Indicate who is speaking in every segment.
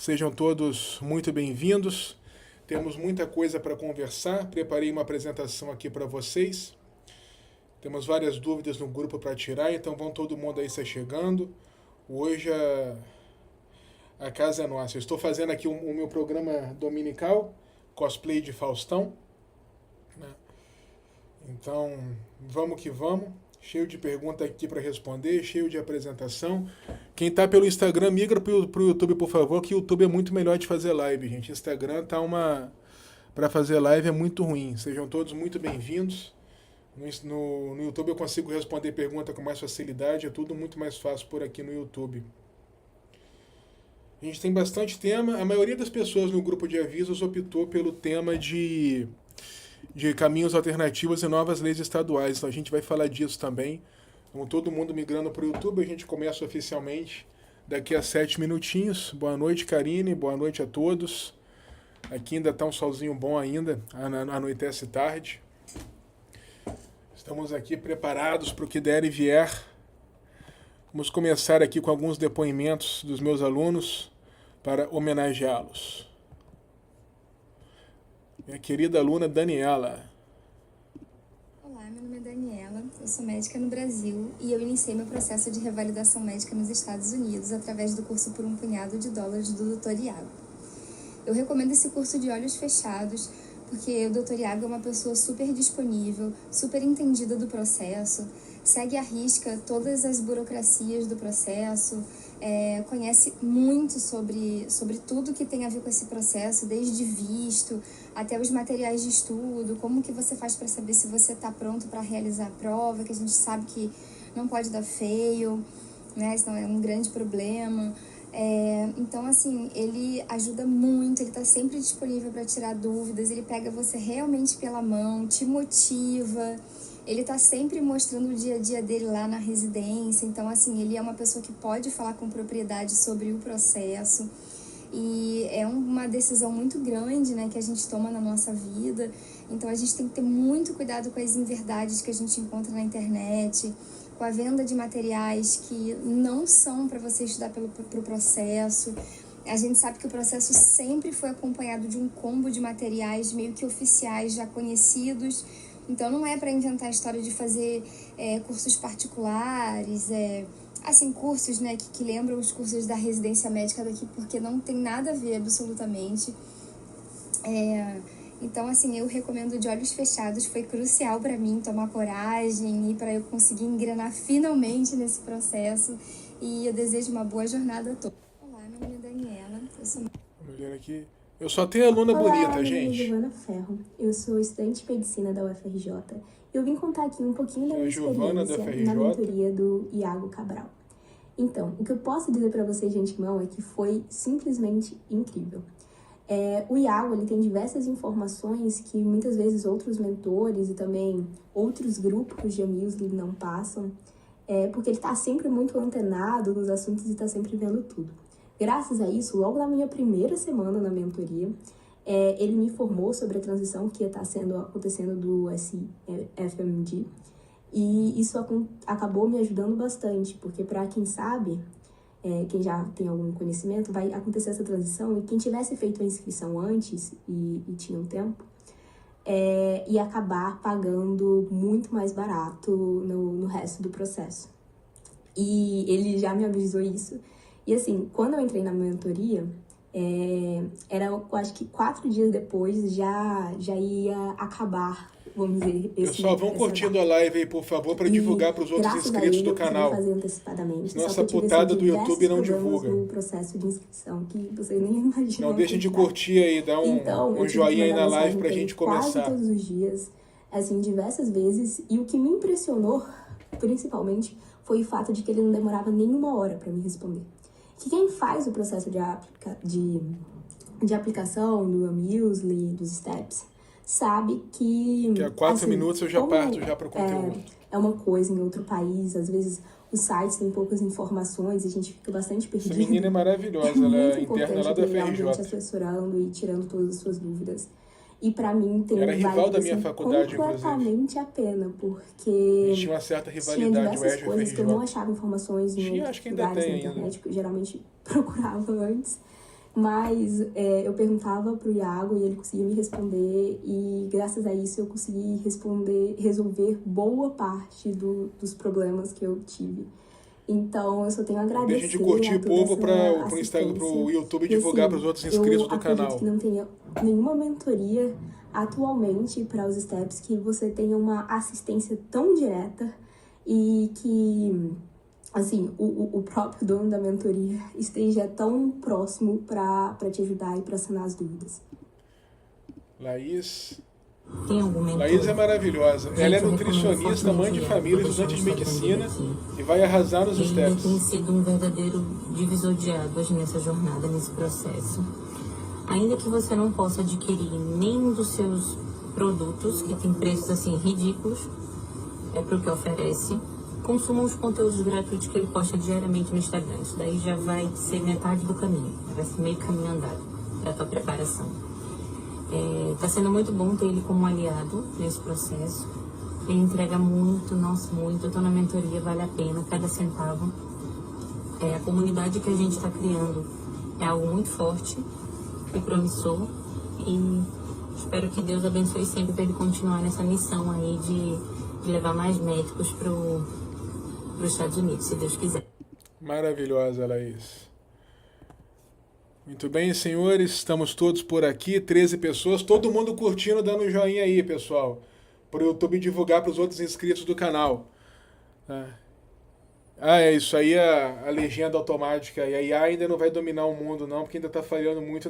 Speaker 1: Sejam todos muito bem-vindos. Temos muita coisa para conversar. Preparei uma apresentação aqui para vocês. Temos várias dúvidas no grupo para tirar, então vão todo mundo aí se chegando. Hoje a casa é nossa. Eu estou fazendo aqui o meu programa dominical, cosplay de Faustão, né? Então, vamos que vamos. Cheio de perguntas aqui para responder, cheio de apresentação. Quem está pelo Instagram, migra para o YouTube, por favor, que o YouTube é muito melhor de fazer live, gente. Instagram tá para fazer live é muito ruim. Sejam todos muito bem-vindos. No YouTube eu consigo responder pergunta com mais facilidade, é tudo muito mais fácil por aqui no YouTube. A gente tem bastante tema. A maioria das pessoas no grupo de avisos optou pelo tema de caminhos alternativos e novas leis estaduais. Então a gente vai falar disso também. Com todo mundo migrando para o YouTube, a gente começa oficialmente daqui a 7 minutinhos. Boa noite, Karine. Boa noite a todos. Aqui ainda está um solzinho bom ainda. Anoitece tarde. Estamos aqui preparados para o que der e vier. Vamos começar aqui com alguns depoimentos dos meus alunos para homenageá-los. Minha querida aluna Daniela.
Speaker 2: Olá, meu nome é Daniela, eu sou médica no Brasil e eu iniciei meu processo de revalidação médica nos Estados Unidos através do curso por $1.000 do Dr. Iago. Eu recomendo esse curso de olhos fechados porque o Dr. Iago é uma pessoa super disponível, super entendida do processo, segue à risca todas as burocracias do processo, conhece muito sobre tudo que tem a ver com esse processo, desde visto até os materiais de estudo, como que você faz para saber se você está pronto para realizar a prova, que a gente sabe que não pode dar fail, né? Senão é um grande problema. Então, assim, ele ajuda muito, ele está sempre disponível para tirar dúvidas, ele pega você realmente pela mão, te motiva. Ele tá sempre mostrando o dia a dia dele lá na residência. Então, assim, ele é uma pessoa que pode falar com propriedade sobre o processo. E é uma decisão muito grande, né, que a gente toma na nossa vida. Então, a gente tem que ter muito cuidado com as inverdades que a gente encontra na internet, com a venda de materiais que não são para você estudar pro processo. A gente sabe que o processo sempre foi acompanhado de um combo de materiais meio que oficiais, já conhecidos. Então, não é para inventar a história de fazer cursos particulares, assim, cursos, né, que lembram os cursos da residência médica daqui, porque não tem nada a ver, absolutamente. Então, assim, eu recomendo de olhos fechados. Foi crucial para mim tomar coragem e para eu conseguir engrenar finalmente nesse processo. E eu desejo uma boa jornada a todos. Olá, meu nome é Daniela, eu sou...
Speaker 1: Vamos ver aqui. Eu só tenho aluna
Speaker 3: Olá,
Speaker 1: bonita,
Speaker 3: meu
Speaker 1: gente.
Speaker 3: nome é Giovana Ferro, eu sou estudante de medicina da UFRJ e eu vim contar aqui um pouquinho da minha experiência na mentoria do Iago Cabral. Então, o que eu posso dizer para vocês de antemão é que foi simplesmente incrível. O Iago, ele tem diversas informações que muitas vezes outros mentores e também outros grupos de amigos não passam, porque ele está sempre muito antenado nos assuntos e está sempre vendo tudo. Graças a isso, logo na minha primeira semana na mentoria, ele me informou sobre a transição que ia estar acontecendo do SFMD, e isso acabou me ajudando bastante, porque para quem sabe, quem já tem algum conhecimento, vai acontecer essa transição, e quem tivesse feito a inscrição antes e tinha um tempo, ia acabar pagando muito mais barato no resto do processo. E ele já me avisou isso. E assim, quando eu entrei na mentoria, eu acho que 4 dias depois já ia acabar, vamos dizer,
Speaker 1: Pessoal, vão curtindo a live aí, por favor, para divulgar para os outros inscritos do canal.
Speaker 3: Fazer antecipadamente.
Speaker 1: Nossa putada do YouTube não divulga.
Speaker 3: No processo de inscrição que vocês nem imaginam.
Speaker 1: Não deixem de curtir aí, dá um joinha aí na live pra gente começar.
Speaker 3: Quase todos os dias, assim, diversas vezes. E o que me impressionou, principalmente, foi o fato de que ele não demorava nem 1 hora para me responder. Que quem faz o processo de aplicação do Amusely, dos STEPS, sabe que
Speaker 1: a 4 minutos eu já parto já para o conteúdo.
Speaker 3: É uma coisa em outro país, às vezes os sites têm poucas informações e a gente fica bastante perdido.
Speaker 1: Essa menina é maravilhosa, ela é interna lá da FRJ.
Speaker 3: Assessorando e tirando todas as suas dúvidas. E pra mim
Speaker 1: era rival da minha faculdade,
Speaker 3: completamente a pena, porque
Speaker 1: tinha uma certa rivalidade,
Speaker 3: tinha diversas coisas que eu não achava informações em
Speaker 1: acho que ainda tem
Speaker 3: na internet, que eu geralmente procurava antes. Mas eu perguntava pro Iago e ele conseguia me responder, e graças a isso eu consegui resolver boa parte dos problemas que eu tive. Então, eu só tenho a agradecer.
Speaker 1: Deixa de curtir o povo pro Instagram, pro YouTube divulgar para os outros inscritos do canal.
Speaker 3: Eu acredito que não tenha nenhuma mentoria atualmente para os steps que você tenha uma assistência tão direta e que, assim, o próprio dono da mentoria esteja tão próximo para te ajudar e para sanar as dúvidas.
Speaker 1: Laís
Speaker 4: Laís
Speaker 1: é maravilhosa. Ela é nutricionista, mãe de família, estudante de medicina e vai arrasar nos steps.
Speaker 4: Tem sido um verdadeiro divisor de águas nessa jornada, nesse processo. Ainda que você não possa adquirir nenhum dos seus produtos, que tem preços assim ridículos, para o que oferece, consuma os conteúdos gratuitos que ele posta diariamente no Instagram. Isso daí já vai ser metade do caminho, vai ser meio caminho andado para a tua preparação. Tá sendo muito bom ter ele como aliado nesse processo. Ele entrega muito, nossa, muito. Eu tô na mentoria, vale a pena, cada centavo. A comunidade que a gente está criando é algo muito forte e promissor. E espero que Deus abençoe sempre para ele continuar nessa missão aí de levar mais médicos para os Estados Unidos, se Deus quiser.
Speaker 1: Maravilhosa, Laís. Muito bem, senhores, estamos todos por aqui, 13 pessoas, todo mundo curtindo, dando um joinha aí, pessoal, para o YouTube divulgar para os outros inscritos do canal. É isso aí, a legenda automática, e a IA ainda não vai dominar o mundo não, porque ainda está falhando muito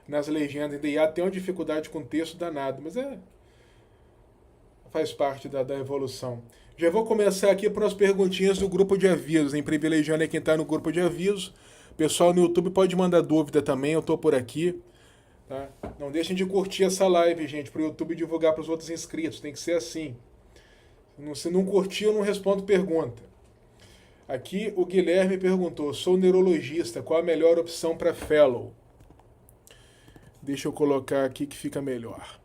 Speaker 1: nas legendas, ainda a IA tem uma dificuldade com texto danado, mas faz parte da evolução. Já vou começar aqui para as perguntinhas do grupo de avisos, hein? Privilegiando aí quem está no grupo de avisos. Pessoal no YouTube pode mandar dúvida também, eu tô por aqui. Tá? Não deixem de curtir essa live, gente, para o YouTube divulgar para os outros inscritos. Tem que ser assim. Se não curtir, eu não respondo pergunta. Aqui o Guilherme perguntou: sou neurologista, qual a melhor opção para fellow? Deixa eu colocar aqui que fica melhor.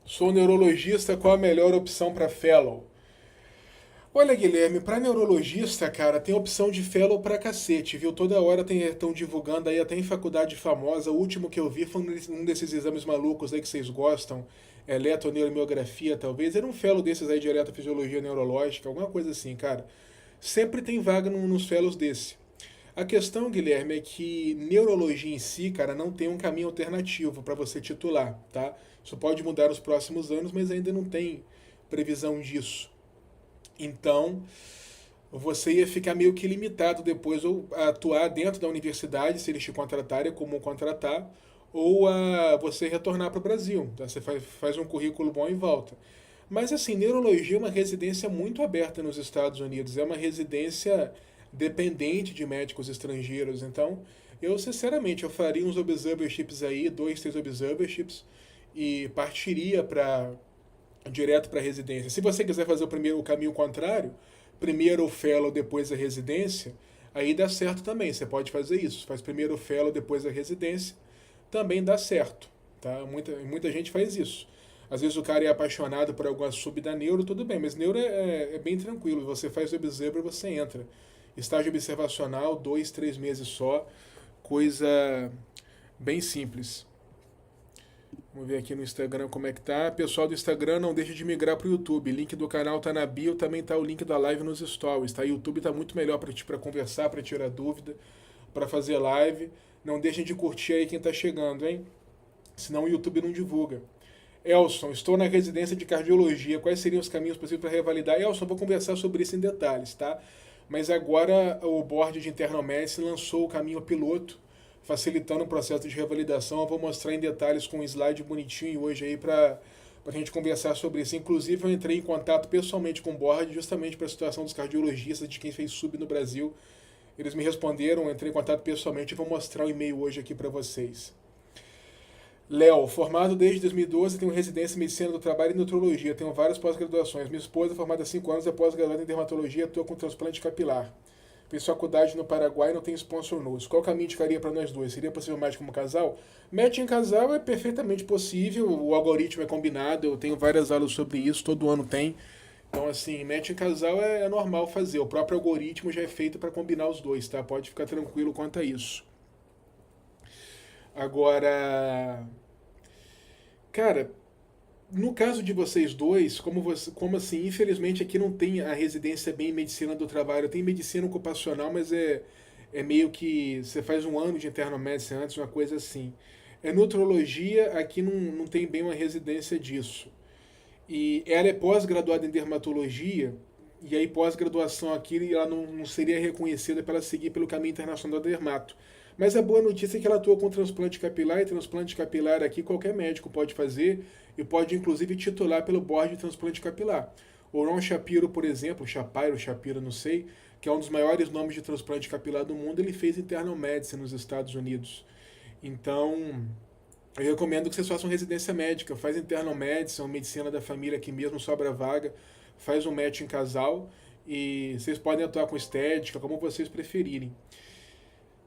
Speaker 1: Sou neurologista, qual a melhor opção para fellow? Olha, Guilherme, para neurologista, cara, tem opção de fellow pra cacete, viu? Toda hora estão divulgando aí, até em faculdade famosa. O último que eu vi foi um desses exames malucos aí que vocês gostam, eletroneuramiografia, talvez. Era um fellow desses aí de eletrofisiologia neurológica, alguma coisa assim, cara. Sempre tem vaga nos fellows desse. A questão, Guilherme, é que neurologia em si, cara, não tem um caminho alternativo para você titular, tá? Isso pode mudar nos próximos anos, mas ainda não tem previsão disso. Então, você ia ficar meio que limitado depois ou a atuar dentro da universidade, se eles te contratarem, é comum contratar, ou a você retornar para o Brasil. Tá? Você faz um currículo bom e volta. Mas, assim, neurologia é uma residência muito aberta nos Estados Unidos. É uma residência dependente de médicos estrangeiros. Então, eu, sinceramente, eu faria uns observerships aí, 2, 3 observerships, e partiria direto para a residência. Se você quiser fazer o caminho contrário, primeiro o fellow, depois a residência, aí dá certo também. Você pode fazer isso. Faz primeiro o fellow, depois a residência. Também dá certo. Tá? Muita gente faz isso. Às vezes o cara é apaixonado por alguma sub da neuro, tudo bem, mas neuro é bem tranquilo. Você faz o observer e você entra. Estágio observacional, 2, 3 meses só. Coisa bem simples. Vamos ver aqui no Instagram como é que tá. Pessoal do Instagram, não deixe de migrar para o YouTube. Link do canal tá na bio, também tá o link da live nos stories. Tá? O YouTube tá muito melhor para conversar, para tirar dúvida, para fazer live. Não deixem de curtir aí quem tá chegando, hein? Senão o YouTube não divulga. Elson, estou na residência de cardiologia. Quais seriam os caminhos possíveis para revalidar? Elson, vou conversar sobre isso em detalhes, tá? Mas agora o Board de Internal Medicine lançou o caminho piloto, facilitando o processo de revalidação. Eu vou mostrar em detalhes com um slide bonitinho hoje aí para a gente conversar sobre isso. Inclusive, eu entrei em contato pessoalmente com o board justamente para a situação dos cardiologistas, de quem fez sub no Brasil. Eles me responderam, eu entrei em contato pessoalmente e vou mostrar o e-mail hoje aqui para vocês. Léo, formado desde 2012, tenho residência em medicina do trabalho e nutrologia. Tenho várias pós-graduações. Minha esposa, formada há 5 anos, é pós-graduada em dermatologia, atua com transplante capilar. Fiz faculdade no Paraguai e não tem sponsor nos. Qual caminho indicaria para nós dois? Seria possível match como casal? Match em casal é perfeitamente possível, o algoritmo é combinado, eu tenho várias aulas sobre isso, todo ano tem. Então, assim, match em casal é normal fazer, o próprio algoritmo já é feito para combinar os dois, tá? Pode ficar tranquilo quanto a isso. Agora, cara, no caso de vocês dois, como assim, infelizmente aqui não tem a residência bem em medicina do trabalho, tem medicina ocupacional, mas é meio que você faz um ano de internal medicine antes, uma coisa assim. É nutrologia, aqui não tem bem uma residência disso. E ela é pós-graduada em dermatologia, e aí pós-graduação aqui ela não seria reconhecida para ela seguir pelo caminho internacional da dermato. Mas a boa notícia é que ela atua com transplante capilar, e transplante capilar aqui qualquer médico pode fazer, e pode inclusive titular pelo board de transplante capilar. O Ron Shapiro, por exemplo, Shapiro, não sei, que é um dos maiores nomes de transplante capilar do mundo, ele fez internal medicine nos Estados Unidos. Então, eu recomendo que vocês façam residência médica, faz internal medicine, medicina da família aqui mesmo, sobra vaga, faz um match em casal, e vocês podem atuar com estética, como vocês preferirem.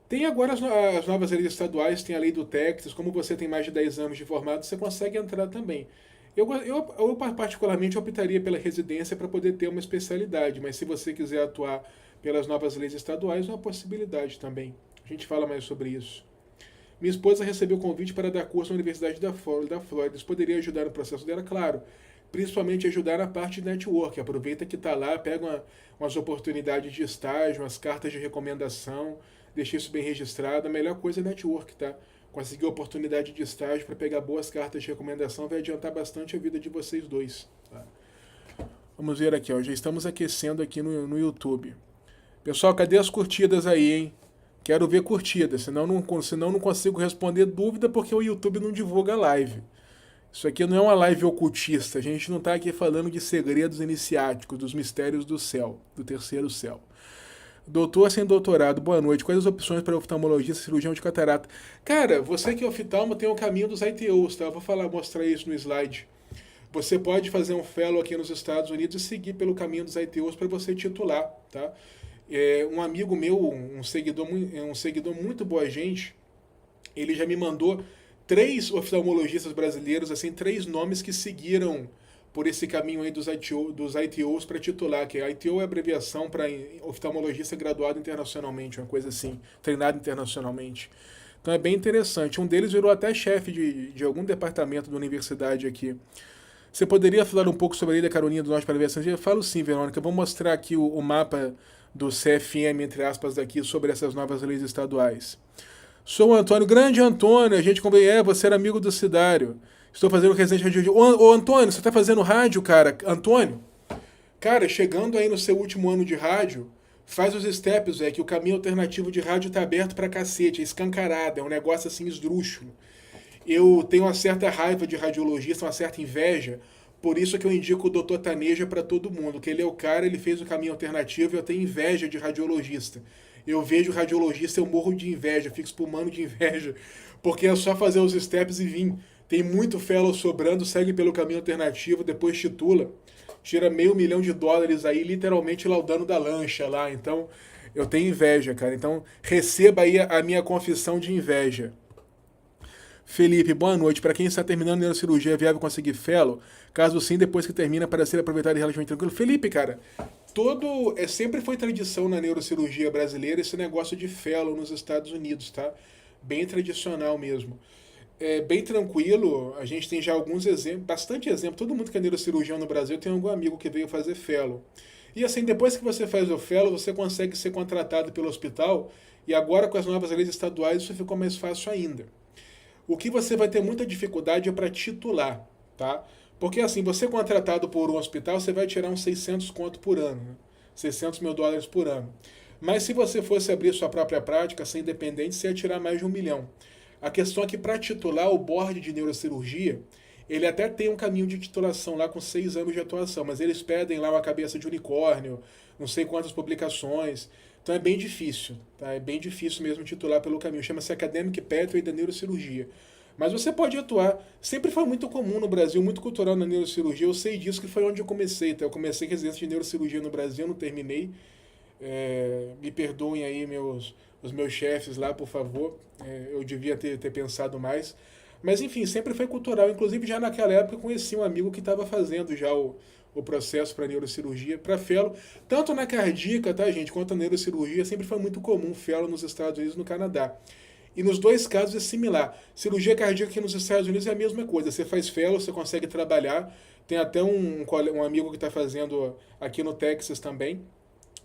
Speaker 1: Tem agora as novas leis estaduais, tem a lei do Texas, como você tem mais de 10 anos de formado, você consegue entrar também. Eu particularmente optaria pela residência para poder ter uma especialidade, mas se você quiser atuar pelas novas leis estaduais, é uma possibilidade também. A gente fala mais sobre isso. Minha esposa recebeu o convite para dar curso na Universidade da Flórida. Isso poderia ajudar no processo dela, claro. Principalmente ajudar na parte de network. Aproveita que está lá, pega umas oportunidades de estágio, umas cartas de recomendação, deixa isso bem registrado. A melhor coisa é network, tá? Conseguir oportunidade de estágio para pegar boas cartas de recomendação vai adiantar bastante a vida de vocês dois. Tá? Vamos ver aqui, ó. Já estamos aquecendo aqui no YouTube. Pessoal, cadê as curtidas aí, hein? Quero ver curtidas, senão não consigo responder dúvida porque o YouTube não divulga a live. Isso aqui não é uma live ocultista, a gente não está aqui falando de segredos iniciáticos, dos mistérios do céu, do terceiro céu. Doutor sem doutorado, boa noite. Quais as opções para oftalmologista, cirurgião de catarata? Cara, você que é oftalmo tem o caminho dos ITOs, tá? Eu vou mostrar isso no slide. Você pode fazer um fellow aqui nos Estados Unidos e seguir pelo caminho dos ITOs para você titular, tá? Um amigo meu, um seguidor muito boa gente, ele já me mandou 3 oftalmologistas brasileiros, assim, 3 nomes que seguiram por esse caminho aí dos ITOs para titular, que a ITO é a abreviação para oftalmologista graduado internacionalmente, uma coisa assim, treinado internacionalmente. Então é bem interessante. Um deles virou até chefe de algum departamento da universidade aqui. Você poderia falar um pouco sobre a Lei da Carolina do Norte para a aviação? Eu falo sim, Verônica. Vou mostrar aqui o mapa do CFM, entre aspas, daqui, sobre essas novas leis estaduais. Sou o Antônio, grande Antônio, a gente conversou, você era amigo do Cidário. Estou fazendo residência de rádio. Ô Antônio, você está fazendo rádio, cara? Antônio, cara, chegando aí no seu último ano de rádio, faz os steps, que o caminho alternativo de rádio tá aberto pra cacete, é escancarado, é um negócio assim esdrúxulo. Eu tenho uma certa raiva de radiologista, uma certa inveja, por isso que eu indico o Dr. Taneja para todo mundo, que ele é o cara, ele fez o caminho alternativo e eu tenho inveja de radiologista. Eu vejo radiologista, eu morro de inveja, fico espumando de inveja, porque é só fazer os steps e vir. Tem muito fellow sobrando, segue pelo caminho alternativo, depois titula, tira $500 mil aí, literalmente lá o dano da lancha lá. Então, eu tenho inveja, cara. Então, receba aí a minha confissão de inveja. Felipe, boa noite. Para quem está terminando neurocirurgia, é viável conseguir fellow? Caso sim, depois que termina, para ser aproveitado e relativamente tranquilo. Felipe, cara, sempre foi tradição na neurocirurgia brasileira esse negócio de fellow nos Estados Unidos, tá? Bem tradicional mesmo. É bem tranquilo, a gente tem já alguns exemplos, bastante exemplo. Todo mundo que é neurocirurgião no Brasil tem algum amigo que veio fazer fellow. E assim, depois que você faz o fellow, você consegue ser contratado pelo hospital, e agora com as novas leis estaduais isso ficou mais fácil ainda. O que você vai ter muita dificuldade é para titular, tá? Porque assim, você contratado por um hospital, você vai tirar uns 600 conto por ano, né? $600 mil por ano. Mas se você fosse abrir sua própria prática, ser independente, você ia tirar mais de $1 milhão. A questão é que para titular o board de neurocirurgia, ele até tem um caminho de titulação lá com 6 anos de atuação, mas eles pedem lá uma cabeça de unicórnio, não sei quantas publicações. Então é bem difícil, tá? É bem difícil mesmo titular pelo caminho. Chama-se Academic Pathway da Neurocirurgia. Mas você pode atuar. Sempre foi muito comum no Brasil, muito cultural na neurocirurgia. Eu sei disso, que foi onde eu comecei. Tá? Eu comecei residência de neurocirurgia no Brasil, não terminei. Me perdoem aí os meus chefes lá, por favor. Eu devia ter pensado mais. Mas enfim, sempre foi cultural. Inclusive já naquela época eu conheci um amigo que estava fazendo já o processo para neurocirurgia, para fellow. Tanto na cardíaca, tá, gente, quanto na neurocirurgia, sempre foi muito comum fellow nos Estados Unidos e no Canadá. E nos dois casos é similar. Cirurgia cardíaca aqui nos Estados Unidos é a mesma coisa. Você faz fellow, você consegue trabalhar. Tem até um amigo que está fazendo aqui no Texas também.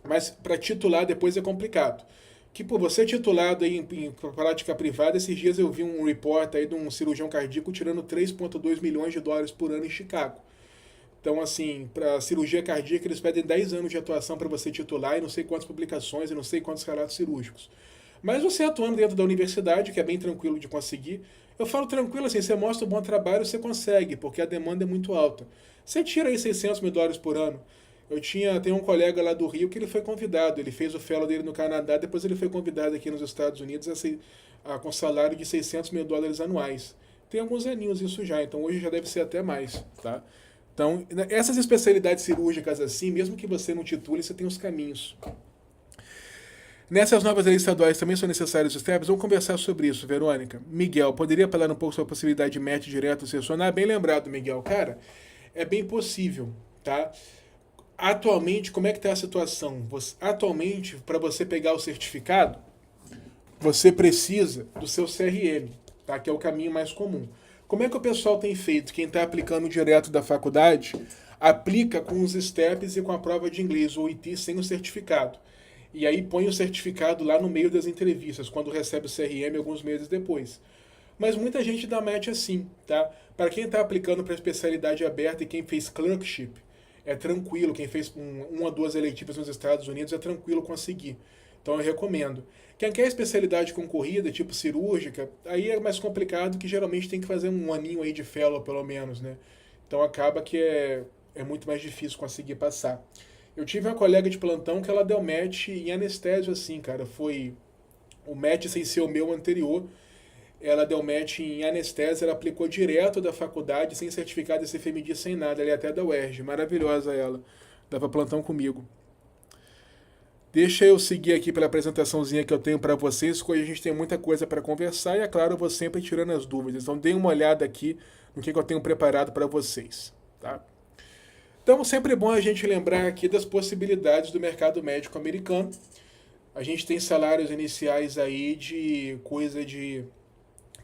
Speaker 1: Mas para titular depois é complicado. Que por você titulado aí em prática privada, esses dias eu vi um report aí de um cirurgião cardíaco tirando 3,2 milhões de dólares por ano em Chicago. Então, assim, para cirurgia cardíaca, eles pedem 10 anos de atuação para você titular e não sei quantas publicações e não sei quantos relatos cirúrgicos. Mas você atuando dentro da universidade, que é bem tranquilo de conseguir, eu falo tranquilo assim, você mostra um bom trabalho, você consegue, porque a demanda é muito alta. Você tira aí 600 mil dólares por ano. Tenho um colega lá do Rio que ele foi convidado, ele fez o fellow dele no Canadá, depois ele foi convidado aqui nos Estados Unidos com salário de 600 mil dólares anuais. Tem alguns aninhos isso já, então hoje já deve ser até mais, tá? Então, essas especialidades cirúrgicas assim, mesmo que você não titule, você tem os caminhos. Nessas novas leis estaduais também são necessários os steps? Vamos conversar sobre isso, Verônica. Miguel, poderia falar um pouco sobre a possibilidade de match direto sessionar? Bem lembrado, Miguel. Cara, é bem possível, tá? Atualmente, como é que está a situação? Atualmente, para você pegar o certificado, você precisa do seu CRM, tá? Que é o caminho mais comum. Como é que o pessoal tem feito? Quem está aplicando direto da faculdade, aplica com os steps e com a prova de inglês, o IT, sem o certificado. E aí põe o certificado lá no meio das entrevistas, quando recebe o CRM alguns meses depois. Mas muita gente dá match assim, tá? Para quem está aplicando para especialidade aberta e quem fez clerkship, é tranquilo. Quem fez uma ou duas eletivas nos Estados Unidos é tranquilo conseguir. Então eu recomendo. Quem quer especialidade concorrida, tipo cirúrgica, aí é mais complicado, que geralmente tem que fazer um aninho aí de fellow, pelo menos, né? Então acaba que é muito mais difícil conseguir passar. Eu tive uma colega de plantão que ela deu match em anestésio assim, cara. Foi o match sem ser o meu anterior. Ela deu match em anestésio, ela aplicou direto da faculdade, sem certificado de CFMD, sem nada. Ela é até da UERJ. Maravilhosa ela. Dava plantão comigo. Deixa eu seguir aqui pela apresentaçãozinha que eu tenho para vocês, porque a gente tem muita coisa para conversar e, é claro, eu vou sempre tirando as dúvidas. Então, deem uma olhada aqui no que eu tenho preparado para vocês, tá? Então, sempre é bom a gente lembrar aqui das possibilidades do mercado médico americano. A gente tem salários iniciais aí de coisa de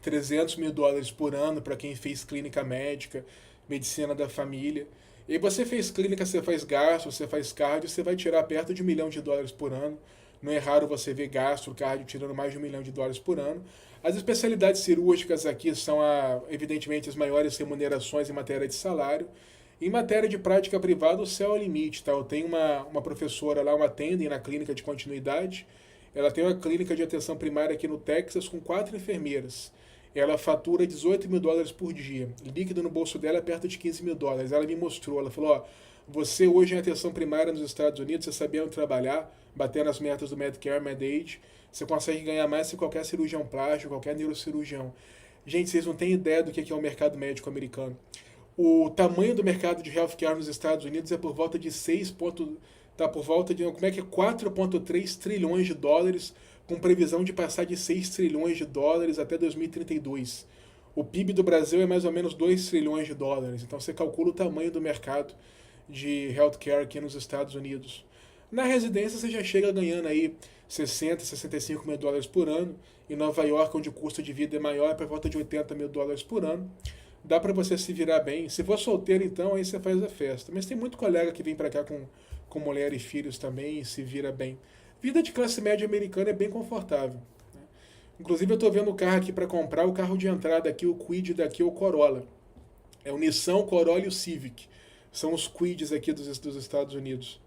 Speaker 1: 300 mil dólares por ano para quem fez clínica médica, medicina da família. E você fez clínica, você faz gastro, você faz cardio, você vai tirar perto de $1 milhão por ano. Não é raro você ver gastro, cardio tirando mais de $1 milhão por ano. As especialidades cirúrgicas aqui são, evidentemente, as maiores remunerações em matéria de salário. Em matéria de prática privada, o céu é o limite, tá? Eu tenho uma professora lá, uma attending na clínica de continuidade. Ela tem uma clínica de atenção primária aqui no Texas com 4 enfermeiras. Ela fatura 18 mil dólares por dia. Líquido no bolso dela é perto de 15 mil dólares. Ela me mostrou, ela falou, você hoje em atenção primária nos Estados Unidos, você sabendo trabalhar, batendo as metas do Medicare, Medicaid, você consegue ganhar mais que qualquer cirurgião plástico, qualquer neurocirurgião. Gente, vocês não têm ideia do que é o mercado médico americano. O tamanho do mercado de healthcare nos Estados Unidos é por volta de 4,3 trilhões de dólares, com previsão de passar de 6 trilhões de dólares até 2032. O PIB do Brasil é mais ou menos 2 trilhões de dólares. Então você calcula o tamanho do mercado de healthcare aqui nos Estados Unidos. Na residência você já chega ganhando aí 60, 65 mil dólares por ano. Em Nova York, onde o custo de vida é maior, é por volta de 80 mil dólares por ano. Dá para você se virar bem. Se for solteiro, então, aí você faz a festa. Mas tem muito colega que vem para cá com mulher e filhos também e se vira bem. Vida de classe média americana é bem confortável, né? Inclusive eu estou vendo o carro aqui para comprar, o carro de entrada aqui, o Kwid daqui, o Corolla. É o Nissan, o Corolla e o Civic. São os Kwids aqui dos Estados Unidos.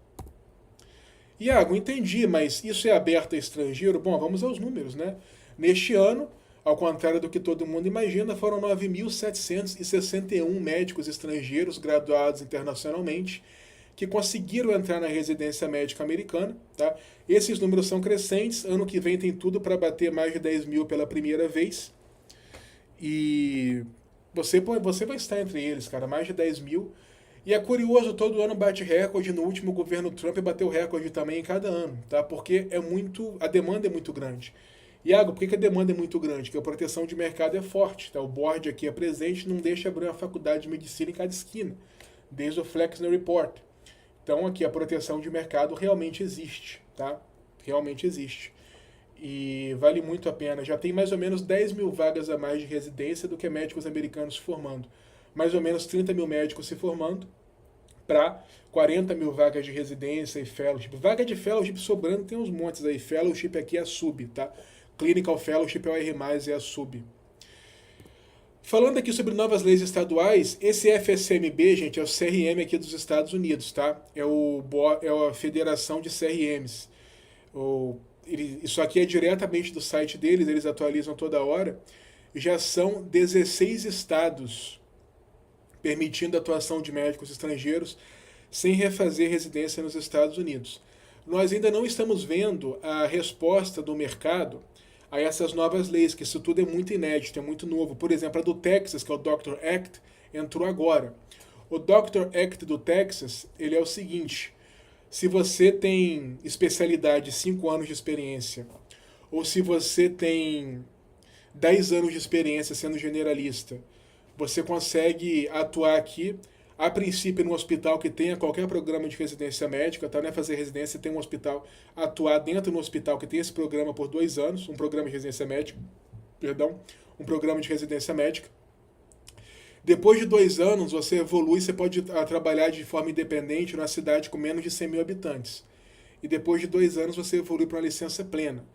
Speaker 1: Iago, entendi, mas isso é aberto a estrangeiro? Bom, vamos aos números, né? Neste ano, ao contrário do que todo mundo imagina, foram 9.761 médicos estrangeiros graduados internacionalmente que conseguiram entrar na residência médica americana, tá? Esses números são crescentes. Ano que vem tem tudo para bater mais de 10 mil pela primeira vez. E você vai estar entre eles, cara, mais de 10 mil. E é curioso, todo ano bate recorde. No último governo Trump bateu recorde também em cada ano, tá? Porque a demanda é muito grande. Iago, por que a demanda é muito grande? Porque a proteção de mercado é forte, tá? O board aqui é presente, não deixa abrir uma faculdade de medicina em cada esquina, desde o Flexner Report. Então aqui a proteção de mercado realmente existe, tá? Realmente existe. e vale muito a pena. Já tem mais ou menos 10 mil vagas a mais de residência do que médicos americanos se formando. Mais ou menos 30 mil médicos se formando para 40 mil vagas de residência e fellowship. Vaga de fellowship sobrando tem uns montes aí. Fellowship aqui é a sub, tá? Clinical Fellowship é o R+, é a sub. Falando aqui sobre novas leis estaduais, esse FSMB, gente, é o CRM aqui dos Estados Unidos, tá? É a Federação de CRMs. Isso aqui é diretamente do site deles, eles atualizam toda hora. Já são 16 estados permitindo a atuação de médicos estrangeiros sem refazer residência nos Estados Unidos. Nós ainda não estamos vendo a resposta do mercado a essas novas leis, que isso tudo é muito inédito, é muito novo. Por exemplo, a do Texas, que é o Doctor Act, entrou agora. O Doctor Act do Texas, ele é o seguinte: se você tem especialidade 5 anos de experiência, ou se você tem 10 anos de experiência sendo generalista, você consegue atuar aqui, a princípio, num hospital que tenha qualquer programa de residência médica, tá? Não é fazer residência, tem um hospital, atuar dentro de um hospital que tem esse programa por 2 anos, um programa de residência médica, um programa de residência médica. Depois de 2 anos, você evolui, você pode trabalhar de forma independente numa cidade com menos de 100 mil habitantes. E depois de 2 anos, você evolui para uma licença plena.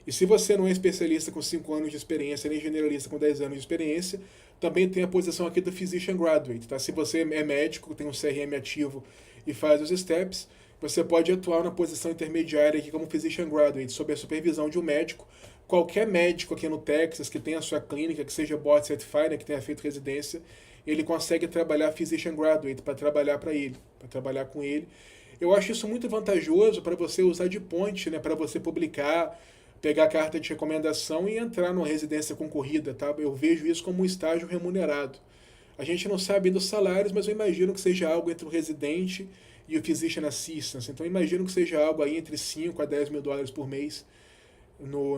Speaker 1: E se você não é especialista com 5 anos de experiência, nem generalista com 10 anos de experiência, também tem a posição aqui do Physician Graduate. Tá? Se você é médico, tem um CRM ativo e faz os steps, você pode atuar na posição intermediária aqui como Physician Graduate, sob a supervisão de um médico. Qualquer médico aqui no Texas que tenha a sua clínica, que seja board certified, né, que tenha feito residência, ele consegue trabalhar Physician Graduate para trabalhar para ele, para trabalhar com ele. Eu acho isso muito vantajoso para você usar de ponte, né, para você publicar, pegar a carta de recomendação e entrar numa residência concorrida, tá? Eu vejo isso como um estágio remunerado. A gente não sabe dos salários, mas eu imagino que seja algo entre o residente e o physician assistant. Então eu imagino que seja algo aí entre 5 a 10 mil dólares por mês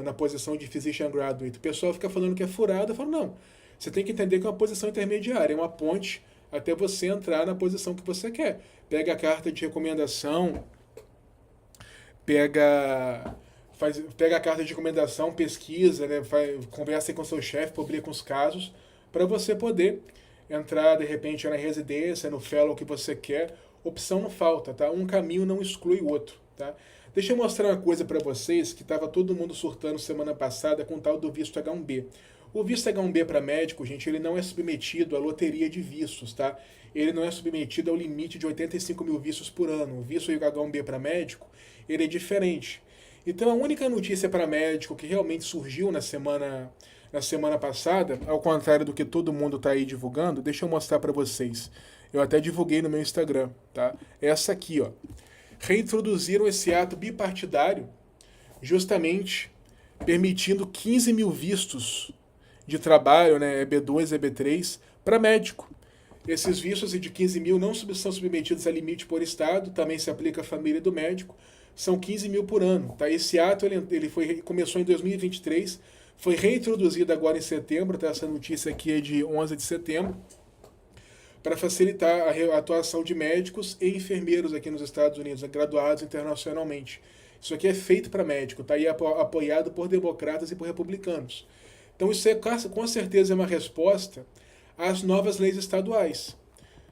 Speaker 1: na posição de physician graduate. O pessoal fica falando que é furado, eu falo, não, você tem que entender que é uma posição intermediária, é uma ponte até você entrar na posição que você quer. Pega a carta de recomendação, pega a carta de recomendação, pesquisa, né, conversa com seu chefe, publica os casos, para você poder entrar, de repente, na residência, no fellow que você quer. Opção não falta, tá? Um caminho não exclui o outro, tá? Deixa eu mostrar uma coisa para vocês, que estava todo mundo surtando semana passada com o tal do visto H1B. O visto H1B para médico, gente, ele não é submetido à loteria de vistos, tá? Ele não é submetido ao limite de 85 mil vistos por ano. O visto H1B para médico, ele é diferente. Então a única notícia para médico que realmente surgiu na semana passada, ao contrário do que todo mundo está aí divulgando, deixa eu mostrar para vocês. Eu até divulguei no meu Instagram, tá? Essa aqui, ó. Reintroduziram esse ato bipartidário, justamente permitindo 15 mil vistos de trabalho, né, EB2, EB3, para médico. Esses vistos de 15 mil não são submetidos a limite por estado, também se aplica à família do médico. São 15 mil por ano. Tá? Esse ato começou em 2023, foi reintroduzido agora em setembro, tá? Essa notícia aqui é de 11 de setembro, para facilitar a atuação de médicos e enfermeiros aqui nos Estados Unidos, graduados internacionalmente. Isso aqui é feito para médico, tá? E é apoiado por democratas e por republicanos. Então isso com certeza é uma resposta às novas leis estaduais.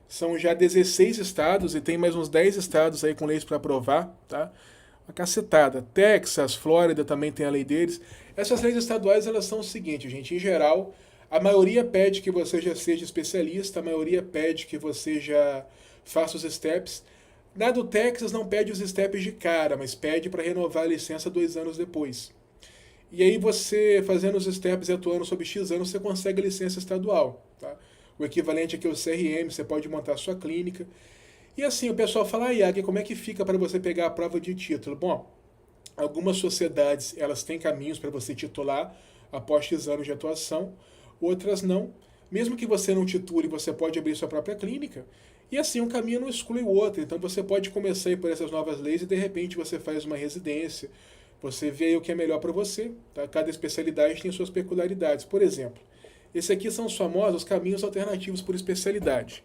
Speaker 1: São já 16 estados e tem mais uns 10 estados aí com leis para aprovar, tá? Uma cacetada. Texas, Flórida também tem a lei deles. Essas leis estaduais, elas são o seguinte, gente, em geral, a maioria pede que você já seja especialista, a maioria pede que você já faça os steps. Na do Texas não pede os steps de cara, mas pede para renovar a licença 2 anos depois. E aí você, fazendo os steps e atuando sob X anos, você consegue a licença estadual, tá? O equivalente aqui é o CRM, você pode montar a sua clínica. E assim, o pessoal fala, Yagi, como é que fica para você pegar a prova de título? Bom, algumas sociedades, elas têm caminhos para você titular após X anos de atuação, outras não. Mesmo que você não titule, você pode abrir sua própria clínica. E assim, um caminho não exclui o outro. Então você pode começar aí por essas novas leis e de repente você faz uma residência. Você vê aí o que é melhor para você. Tá? Cada especialidade tem suas peculiaridades. Por exemplo, esses aqui são os famosos caminhos alternativos por especialidade.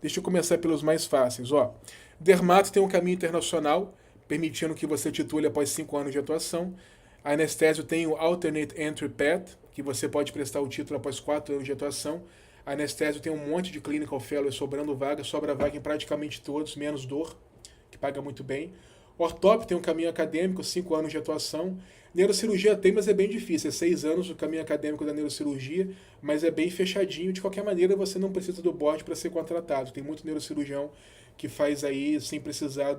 Speaker 1: Deixa eu começar pelos mais fáceis. Ó, dermato tem um caminho internacional, permitindo que você titule após 5 anos de atuação. A anestésio tem o Alternate Entry Path, que você pode prestar o título após 4 anos de atuação. A anestésio tem um monte de Clinical Fellows sobrando vaga, sobra vaga em praticamente todos, menos dor, que paga muito bem. Ortop tem um caminho acadêmico, 5 anos de atuação. Neurocirurgia tem, mas é bem difícil. É 6 anos o caminho acadêmico da neurocirurgia, mas é bem fechadinho. De qualquer maneira, você não precisa do board para ser contratado. Tem muito neurocirurgião que faz aí sem precisar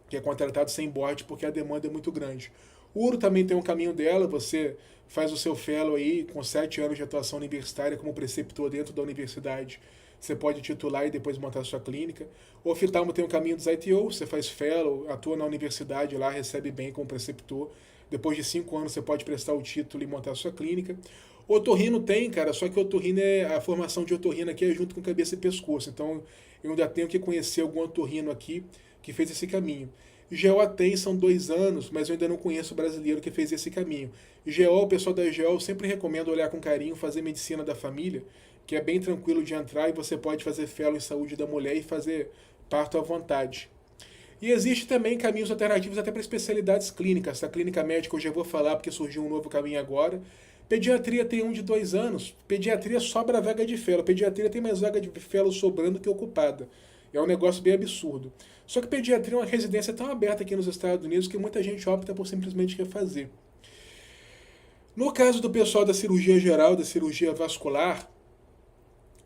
Speaker 1: que é contratado sem board, porque a demanda é muito grande. O Uro também tem um caminho dela, você faz o seu fellow aí com 7 anos de atuação universitária como preceptor dentro da universidade. Você pode titular e depois montar a sua clínica. O oftalmo tem o caminho dos ITO, você faz fellow, atua na universidade lá, recebe bem como preceptor. Depois de 5 anos você pode prestar o título e montar a sua clínica. O otorrino tem, cara, só que o otorrino a formação de otorrino aqui é junto com cabeça e pescoço. Então eu ainda tenho que conhecer algum otorrino aqui que fez esse caminho. GO tem, são 2 anos, mas eu ainda não conheço brasileiro que fez esse caminho. GO, o pessoal da GO, eu sempre recomendo olhar com carinho, fazer medicina da família, que é bem tranquilo de entrar e você pode fazer fellow em saúde da mulher e fazer parto à vontade. E existe também caminhos alternativos até para especialidades clínicas. A clínica médica eu já vou falar porque surgiu um novo caminho agora. Pediatria tem um de 2 anos. Pediatria sobra a vaga de fellow. Pediatria tem mais vaga de fellow sobrando que ocupada. É um negócio bem absurdo. Só que pediatria é uma residência tão aberta aqui nos Estados Unidos que muita gente opta por simplesmente refazer. No caso do pessoal da cirurgia geral, da cirurgia vascular,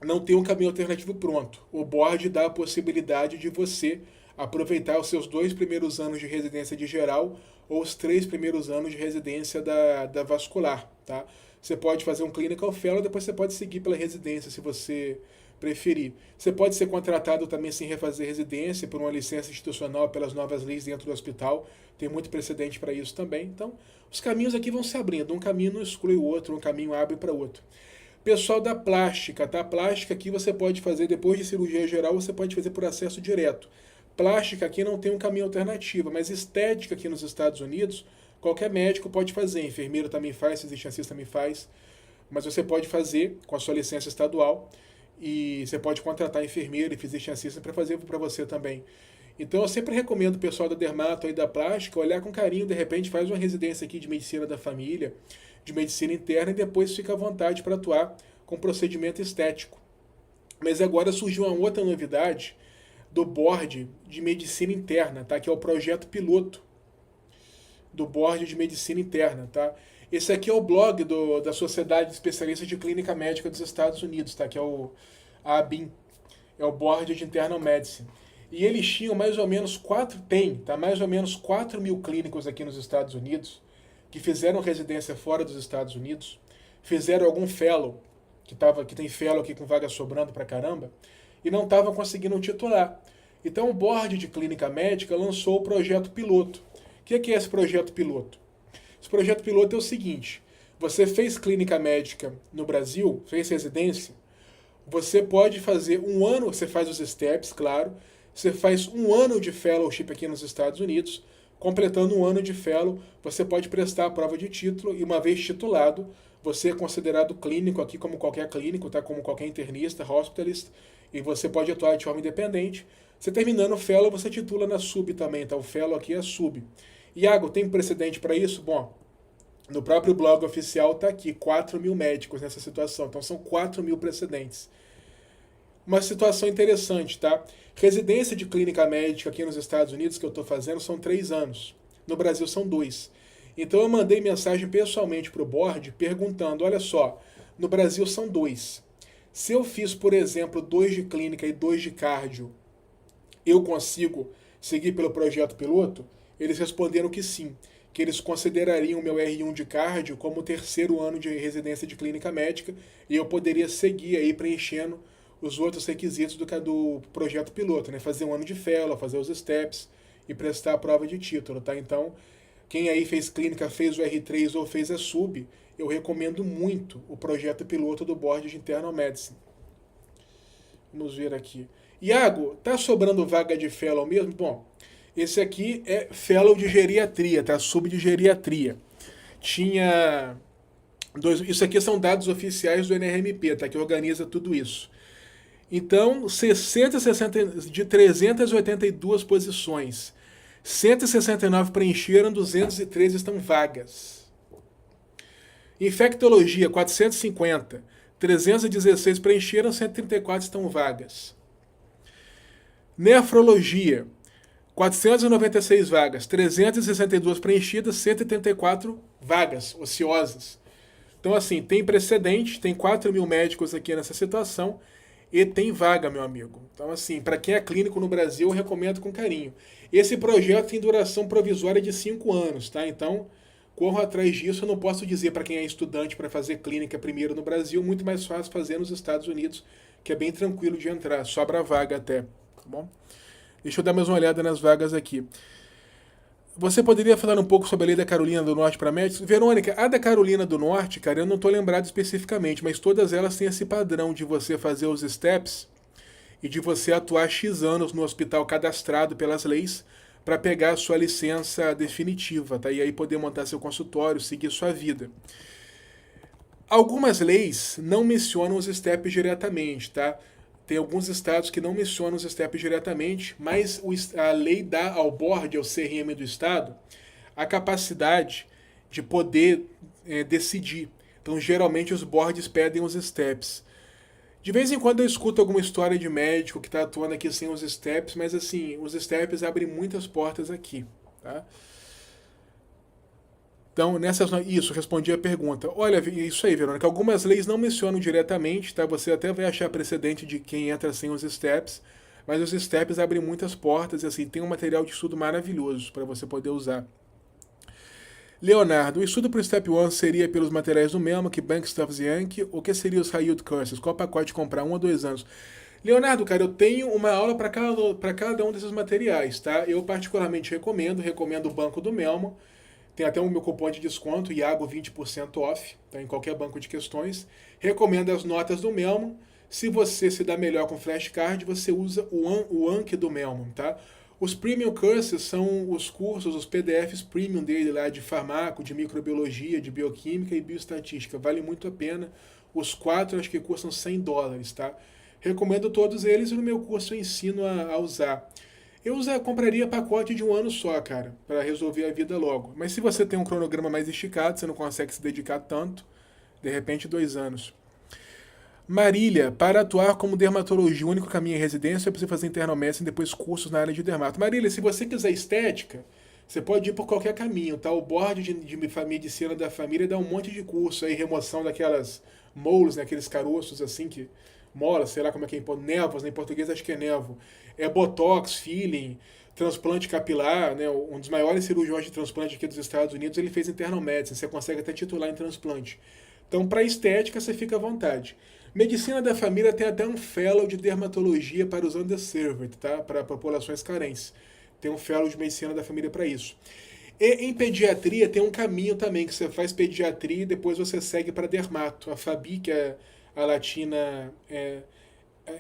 Speaker 1: não tem um caminho alternativo pronto. O board dá a possibilidade de você aproveitar os seus 2 primeiros anos de residência de geral ou os 3 primeiros anos de residência da vascular. Tá? Você pode fazer um clinical fellow, depois você pode seguir pela residência se você preferir. Você pode ser contratado também sem refazer residência por uma licença institucional pelas novas leis dentro do hospital. Tem muito precedente para isso também. Então, os caminhos aqui vão se abrindo. Um caminho não exclui o outro, um caminho abre para outro. Pessoal da plástica, tá? Plástica aqui você pode fazer, depois de cirurgia geral, você pode fazer por acesso direto. Plástica aqui não tem um caminho alternativo, mas estética aqui nos Estados Unidos, qualquer médico pode fazer. Enfermeiro também faz, fisiologista também faz. Mas você pode fazer com a sua licença estadual. E você pode contratar enfermeiro e fisiologista para fazer para você também. Então eu sempre recomendo o pessoal da dermato e da plástica olhar com carinho, de repente faz uma residência aqui de medicina da família, de medicina interna e depois fica à vontade para atuar com procedimento estético. Mas agora surgiu uma outra novidade do board de medicina interna, tá? Que é o projeto piloto do board de medicina interna, tá? Esse aqui é o blog da Sociedade de Especialistas de Clínica Médica dos Estados Unidos, tá? Que é a ABIM, é o Board de Internal Medicine. E eles tinham mais ou menos 4 mil clínicos aqui nos Estados Unidos que fizeram residência fora dos Estados Unidos, fizeram algum fellow, que tem fellow aqui com vaga sobrando pra caramba, e não estavam conseguindo titular. Então o Board de Clínica Médica lançou o projeto piloto. O que é esse projeto piloto? Esse projeto piloto é o seguinte: você fez clínica médica no Brasil, fez residência, você pode fazer 1 ano, você faz os steps, claro, você faz 1 ano de fellowship aqui nos Estados Unidos, completando 1 ano de fellow, você pode prestar a prova de título e uma vez titulado, você é considerado clínico aqui como qualquer clínico, tá? Como qualquer internista, hospitalist, e você pode atuar de forma independente. Você terminando o fellow, você titula na sub também, tá? O fellow aqui é sub. Iago, tem precedente para isso? Bom, no próprio blog oficial está aqui, 4 mil médicos nessa situação. Então são 4 mil precedentes. Uma situação interessante, tá? Residência de clínica médica aqui nos Estados Unidos que eu estou fazendo são 3 anos. No Brasil são 2. Então eu mandei mensagem pessoalmente para o board perguntando, olha só, no Brasil são 2. Se eu fiz, por exemplo, 2 de clínica e 2 de cardio, eu consigo seguir pelo projeto piloto? Eles responderam que sim, que eles considerariam o meu R1 de cardio como o 3º ano de residência de clínica médica e eu poderia seguir aí preenchendo os outros requisitos do projeto piloto, né? Fazer 1 ano de fellow, fazer os steps e prestar a prova de título, tá? Então, quem aí fez clínica, fez o R3 ou fez a sub, eu recomendo muito o projeto piloto do Board de Internal Medicine. Vamos ver aqui. Iago, tá sobrando vaga de fellow mesmo? Bom, esse aqui é fellow de geriatria, tá? Sub de geriatria. Tinha... Isso aqui são dados oficiais do NRMP, tá? Que organiza tudo isso. Então, de 382 posições, 169 preencheram, 213 estão vagas. Infectologia, 450. 316 preencheram, 134 estão vagas. Nefrologia, 496 vagas. 362 preenchidas, 134 vagas ociosas. Então, assim, tem precedente, tem 4 mil médicos aqui nessa situação e tem vaga, meu amigo. Então, assim, para quem é clínico no Brasil, eu recomendo com carinho. Esse projeto tem duração provisória de 5 anos, tá? Então, corro atrás disso. Eu não posso dizer para quem é estudante para fazer clínica primeiro no Brasil, muito mais fácil fazer nos Estados Unidos, que é bem tranquilo de entrar, sobra vaga até, tá bom? Deixa eu dar mais uma olhada nas vagas aqui. Você poderia falar um pouco sobre a lei da Carolina do Norte para médicos? Verônica, a da Carolina do Norte, cara, eu não estou lembrado especificamente, mas todas elas têm esse padrão de você fazer os steps e de você atuar X anos no hospital cadastrado pelas leis para pegar a sua licença definitiva, tá? E aí poder montar seu consultório, seguir sua vida. Algumas leis não mencionam os steps diretamente, tá? Tem alguns estados que não mencionam os steps diretamente, mas a lei dá ao board, ao CRM do estado, a capacidade de poder decidir. Então, geralmente, os boards pedem os steps. De vez em quando eu escuto alguma história de médico que está atuando aqui sem os steps, mas assim, os steps abrem muitas portas aqui, tá? Então, isso, respondi a pergunta. Olha, isso aí, Verônica, algumas leis não mencionam diretamente, tá? Você até vai achar precedente de quem entra sem os steps, mas os steps abrem muitas portas e assim, tem um material de estudo maravilhoso para você poder usar. Leonardo, o estudo para o Step 1 seria pelos materiais do MELMA, que Bank Stuffs Yankee, ou que seria os High Yield Courses? Qual pacote comprar? 1 ou 2 anos? Leonardo, cara, eu tenho uma aula para cada um desses materiais, tá? Eu particularmente recomendo o banco do MELMA. Tem até o meu cupom de desconto, Iago 20% off, tá, em qualquer banco de questões. Recomendo as notas do Melman. Se você se dá melhor com flashcard, você usa o Anki do Melman, tá? Os Premium Courses são os cursos, os PDFs Premium dele lá de farmaco, de microbiologia, de bioquímica e bioestatística. Vale muito a pena. Os 4 acho que custam $100, tá? Recomendo todos eles e no meu curso eu ensino a usar. Eu compraria pacote de 1 ano só, cara, para resolver a vida logo. Mas se você tem um cronograma mais esticado, você não consegue se dedicar tanto, de repente 2 anos. Marília, para atuar como dermatologia, o único caminho é residência, eu preciso fazer internal medicine e depois cursos na área de dermato. Marília, se você quiser estética, você pode ir por qualquer caminho, tá? O board de medicina da família dá um monte de curso aí, remoção daquelas moles, né, aqueles caroços assim que mola, sei lá como é que é, névoas, né, em português acho que é névoa. É botox, filling, transplante capilar, né? Um dos maiores cirurgiões de transplante aqui dos Estados Unidos, ele fez internal medicine, você consegue até titular em transplante. Então, para estética, você fica à vontade. Medicina da família tem até um fellow de dermatologia para os underserved, tá? Para populações carentes. Tem um fellow de medicina da família para isso. E em pediatria tem um caminho também, que você faz pediatria e depois você segue para dermato. A Fabi, que é a latina...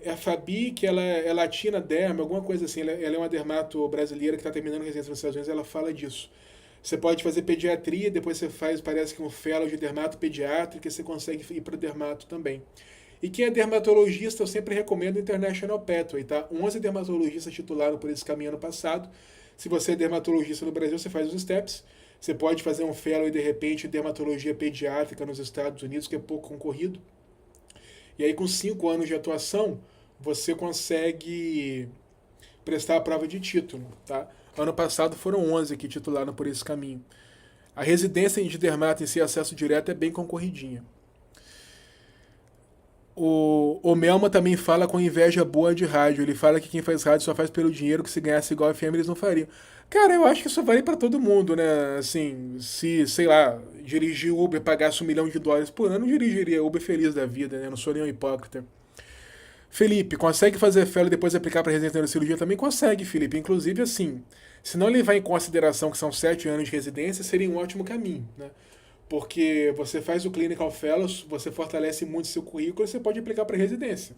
Speaker 1: a Fabi, que ela é latina derma, alguma coisa assim, ela é uma dermato brasileira que está terminando residência nos Estados Unidos, ela fala disso. Você pode fazer pediatria, depois você faz, parece que um fellow de dermato pediátrica, e você consegue ir para dermato também. E quem é dermatologista, eu sempre recomendo o International Pathway, tá? 11 dermatologistas titularam por esse caminho ano passado. Se você é dermatologista no Brasil, você faz os steps. Você pode fazer um fellow e, de repente, dermatologia pediátrica nos Estados Unidos, que é pouco concorrido. E aí, com 5 anos de atuação, você consegue prestar a prova de título, tá? Ano passado foram 11 que titularam por esse caminho. A residência de dermato em si, acesso direto, é bem concorridinha. O Melma também fala com inveja boa de rádio. Ele fala que quem faz rádio só faz pelo dinheiro, que se ganhasse igual a FM eles não fariam. Cara, eu acho que isso vale pra todo mundo, né? Assim, se, sei lá, dirigir Uber pagasse $1 milhão por ano, eu dirigiria Uber feliz da vida, né? Eu não sou nenhum hipócrita. Felipe, consegue fazer fellow e depois aplicar para residência de neurocirurgia? Também consegue, Felipe. Inclusive, assim, se não levar em consideração que são 7 anos de residência, seria um ótimo caminho, né? Porque você faz o Clinical Fellows, você fortalece muito seu currículo e você pode aplicar para residência.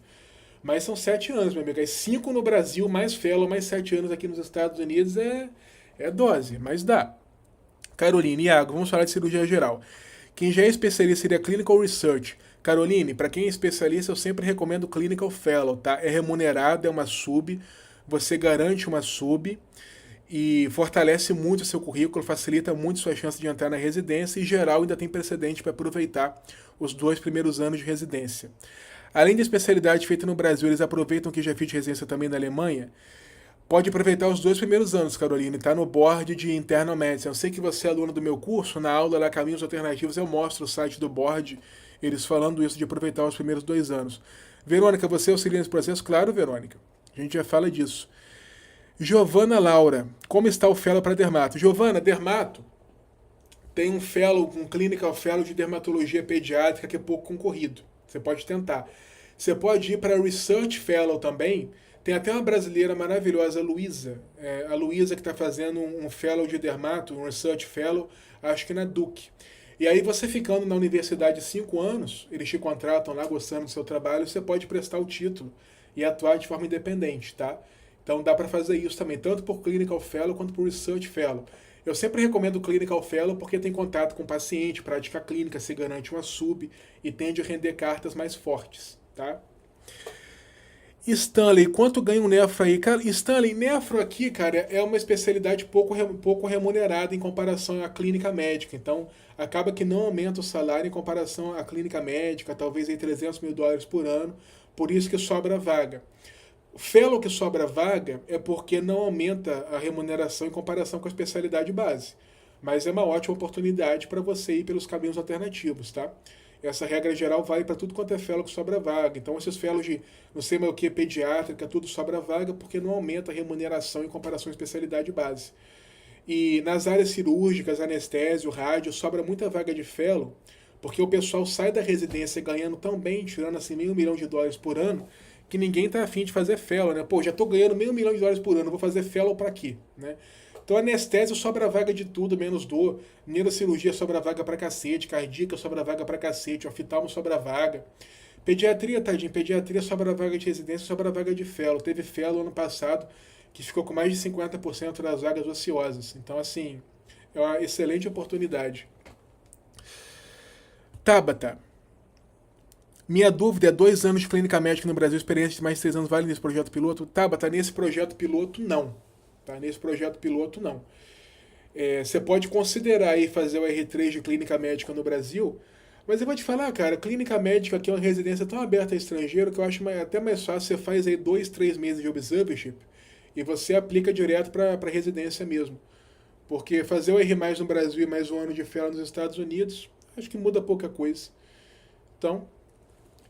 Speaker 1: Mas são 7 anos, meu amigo. Aí 5 no Brasil, mais Fellow, mais 7 anos aqui nos Estados Unidos é dose, mas dá. Caroline, Iago, vamos falar de cirurgia geral. Quem já é especialista seria Clinical Research. Caroline, para quem é especialista, eu sempre recomendo Clinical Fellow, tá? É remunerado, é uma sub, você garante uma sub e fortalece muito o seu currículo, facilita muito sua chance de entrar na residência e, em geral, ainda tem precedente para aproveitar os 2 primeiros anos de residência. Além da especialidade feita no Brasil, eles aproveitam que já fiz residência também na Alemanha. Pode aproveitar os 2 primeiros anos, Carolina, e está no board de Internal Medicine. Eu sei que você é aluna do meu curso, na aula lá Caminhos Alternativos eu mostro o site do board, eles falando isso de aproveitar os primeiros 2 anos. Verônica, você auxilia nesse processo? Claro, Verônica. A gente já fala disso. Giovana Laura, como está o fellow para dermato? Giovana, dermato tem um fellow, um clinical fellow de dermatologia pediátrica que é pouco concorrido. Você pode tentar. Você pode ir para research fellow também. Tem até uma brasileira maravilhosa, a Luísa. A Luísa que está fazendo um fellow de dermato, um research fellow, acho que na Duke. E aí você ficando na universidade 5 anos, eles te contratam lá gostando do seu trabalho, você pode prestar o título e atuar de forma independente, tá? Então dá para fazer isso também, tanto por Clinical Fellow quanto por Research Fellow. Eu sempre recomendo o Clinical Fellow porque tem contato com o paciente, prática clínica, se garante uma sub e tende a render cartas mais fortes, tá? Stanley, quanto ganha um nefro aí? Cara, Stanley, nefro aqui, cara, é uma especialidade pouco remunerada em comparação à clínica médica. Então, acaba que não aumenta o salário em comparação à clínica médica, talvez aí $300 mil por ano, por isso que sobra vaga. O fellow que sobra vaga é porque não aumenta a remuneração em comparação com a especialidade base. Mas é uma ótima oportunidade para você ir pelos caminhos alternativos, tá? Essa regra geral vale para tudo quanto é fellow que sobra vaga. Então, esses fellows de, não sei mais o que, pediátrica, tudo sobra vaga porque não aumenta a remuneração em comparação à especialidade base. E nas áreas cirúrgicas, anestésio, rádio, sobra muita vaga de fellow, porque o pessoal sai da residência ganhando tão bem, tirando assim $500 mil por ano, que ninguém tá afim de fazer fellow, né? Pô, já tô ganhando $500 mil por ano, vou fazer fellow para quê, né? Então, anestésio sobra vaga de tudo, menos dor. Neurocirurgia sobra vaga pra cacete. Cardíaca sobra vaga pra cacete. Oftalmo sobra vaga. Pediatria, tadinho. Pediatria sobra vaga de residência, sobra vaga de fellow. Teve fellow ano passado que ficou com mais de 50% das vagas ociosas. Então, assim, é uma excelente oportunidade. Tabata. Minha dúvida é 2 anos de clínica médica no Brasil, experiência de mais de 3 anos, vale nesse projeto piloto? Tabata, nesse projeto piloto, não. Tá? Nesse projeto piloto, não. Você pode considerar aí fazer o R3 de clínica médica no Brasil, mas eu vou te falar, cara, clínica médica aqui é uma residência tão aberta a estrangeiro que eu acho até mais fácil. Você faz aí 2, 3 meses de observership e você aplica direto para residência mesmo. Porque fazer o R+, no Brasil e mais um ano de fellow nos Estados Unidos, acho que muda pouca coisa. Então,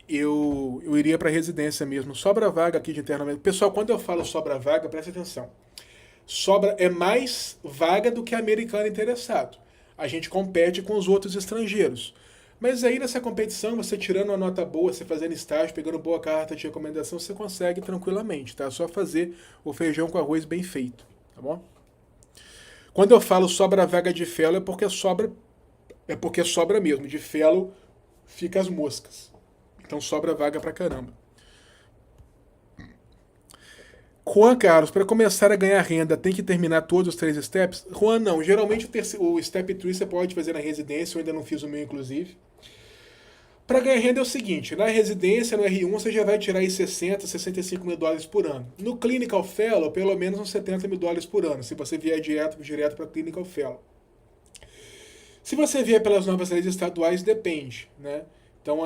Speaker 1: eu iria para residência mesmo. Sobra vaga aqui de internamento. Pessoal, quando eu falo sobra vaga, presta atenção. Sobra é mais vaga do que americano interessado. A gente compete com os outros estrangeiros. Mas aí nessa competição, você tirando uma nota boa, você fazendo estágio, pegando boa carta de recomendação, você consegue tranquilamente, tá? É só fazer o feijão com arroz bem feito, tá bom? Quando eu falo sobra vaga de fellow, é porque sobra mesmo. De fellow fica as moscas. Então sobra vaga pra caramba. Juan Carlos, para começar a ganhar renda, tem que terminar todos os 3 steps? Juan, não. Geralmente o step 3 você pode fazer na residência, eu ainda não fiz o meu, inclusive. Para ganhar renda é o seguinte, na residência, no R1, você já vai tirar aí $60, $65 mil por ano. No Clinical Fellow, pelo menos uns $70 mil por ano, se você vier direto para Clinical Fellow. Se você vier pelas novas leis estaduais, depende, né? Então,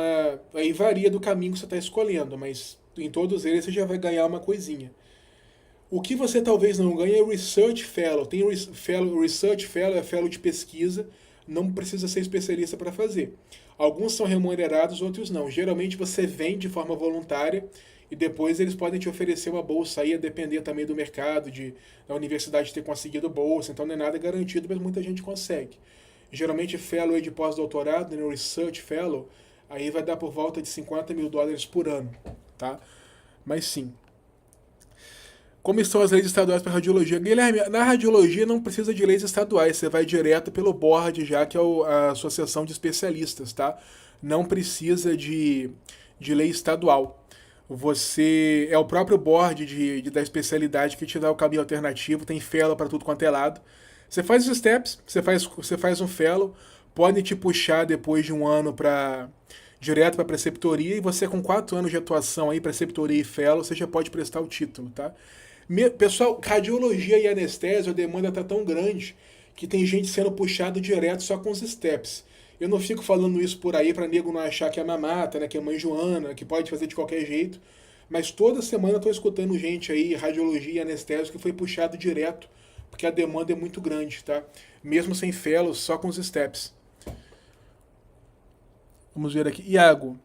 Speaker 1: aí varia do caminho que você está escolhendo, mas em todos eles você já vai ganhar uma coisinha. O que você talvez não ganhe é o Research Fellow. Tem Research Fellow, é fellow de pesquisa, não precisa ser especialista para fazer. Alguns são remunerados, outros não. Geralmente você vem de forma voluntária e depois eles podem te oferecer uma bolsa aí, a depender também do mercado, da universidade ter conseguido bolsa, então não é nada garantido, mas muita gente consegue. Geralmente Fellow é de pós-doutorado, né, Research Fellow, aí vai dar por volta de $50 mil por ano, tá? Mas sim. Como estão as leis estaduais para radiologia? Guilherme, na radiologia não precisa de leis estaduais, você vai direto pelo board já, que é a associação de especialistas, tá? Não precisa de lei estadual. Você é o próprio board da especialidade que te dá o caminho alternativo, tem fellow para tudo quanto é lado. Você faz os steps, você faz um fellow, pode te puxar depois de um ano direto para preceptoria, e você com 4 anos de atuação aí, preceptoria e fellow, você já pode prestar o título, tá? Pessoal, radiologia e anestesia, a demanda está tão grande que tem gente sendo puxado direto só com os steps. Eu não fico falando isso por aí para nego não achar que é mamata, né, que é mãe Joana, que pode fazer de qualquer jeito. Mas toda semana eu estou escutando gente aí, radiologia e anestésia, que foi puxado direto, porque a demanda é muito grande, tá? Mesmo sem fellows, só com os steps. Vamos ver aqui. Iago,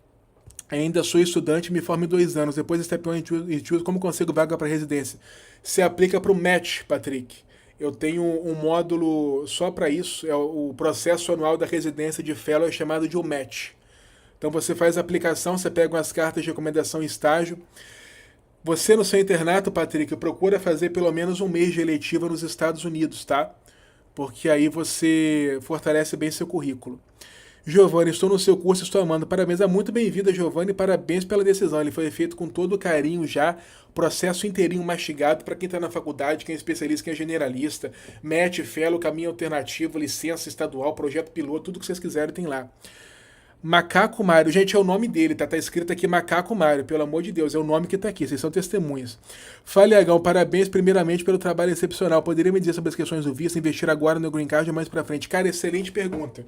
Speaker 1: ainda sou estudante, me formo em 2 anos. Depois de Step 1 e 2, como consigo vaga para residência? Se aplica para o MET, Patrick. Eu tenho um módulo só para isso. É o processo anual da residência de fellow, é chamado de MET. Então você faz a aplicação, você pega umas cartas de recomendação e estágio. Você no seu internato, Patrick, procura fazer pelo menos 1 mês de eletiva nos Estados Unidos, tá? Porque aí você fortalece bem seu currículo. Giovanni, estou no seu curso, estou amando. Parabéns, é muito bem-vinda, Giovanni. Parabéns pela decisão. Ele foi feito com todo carinho já, processo inteirinho mastigado para quem está na faculdade, quem é especialista, quem é generalista, MET, fellow, caminho alternativo, licença estadual, projeto piloto, tudo que vocês quiserem tem lá. Macaco Mário, gente, é o nome dele, tá escrito aqui Macaco Mário, pelo amor de Deus, é o nome que tá aqui, vocês são testemunhas. Fala, Iagão, parabéns primeiramente pelo trabalho excepcional. Poderia me dizer sobre as questões do visto, investir agora no Green Card ou mais pra frente? Cara, excelente pergunta.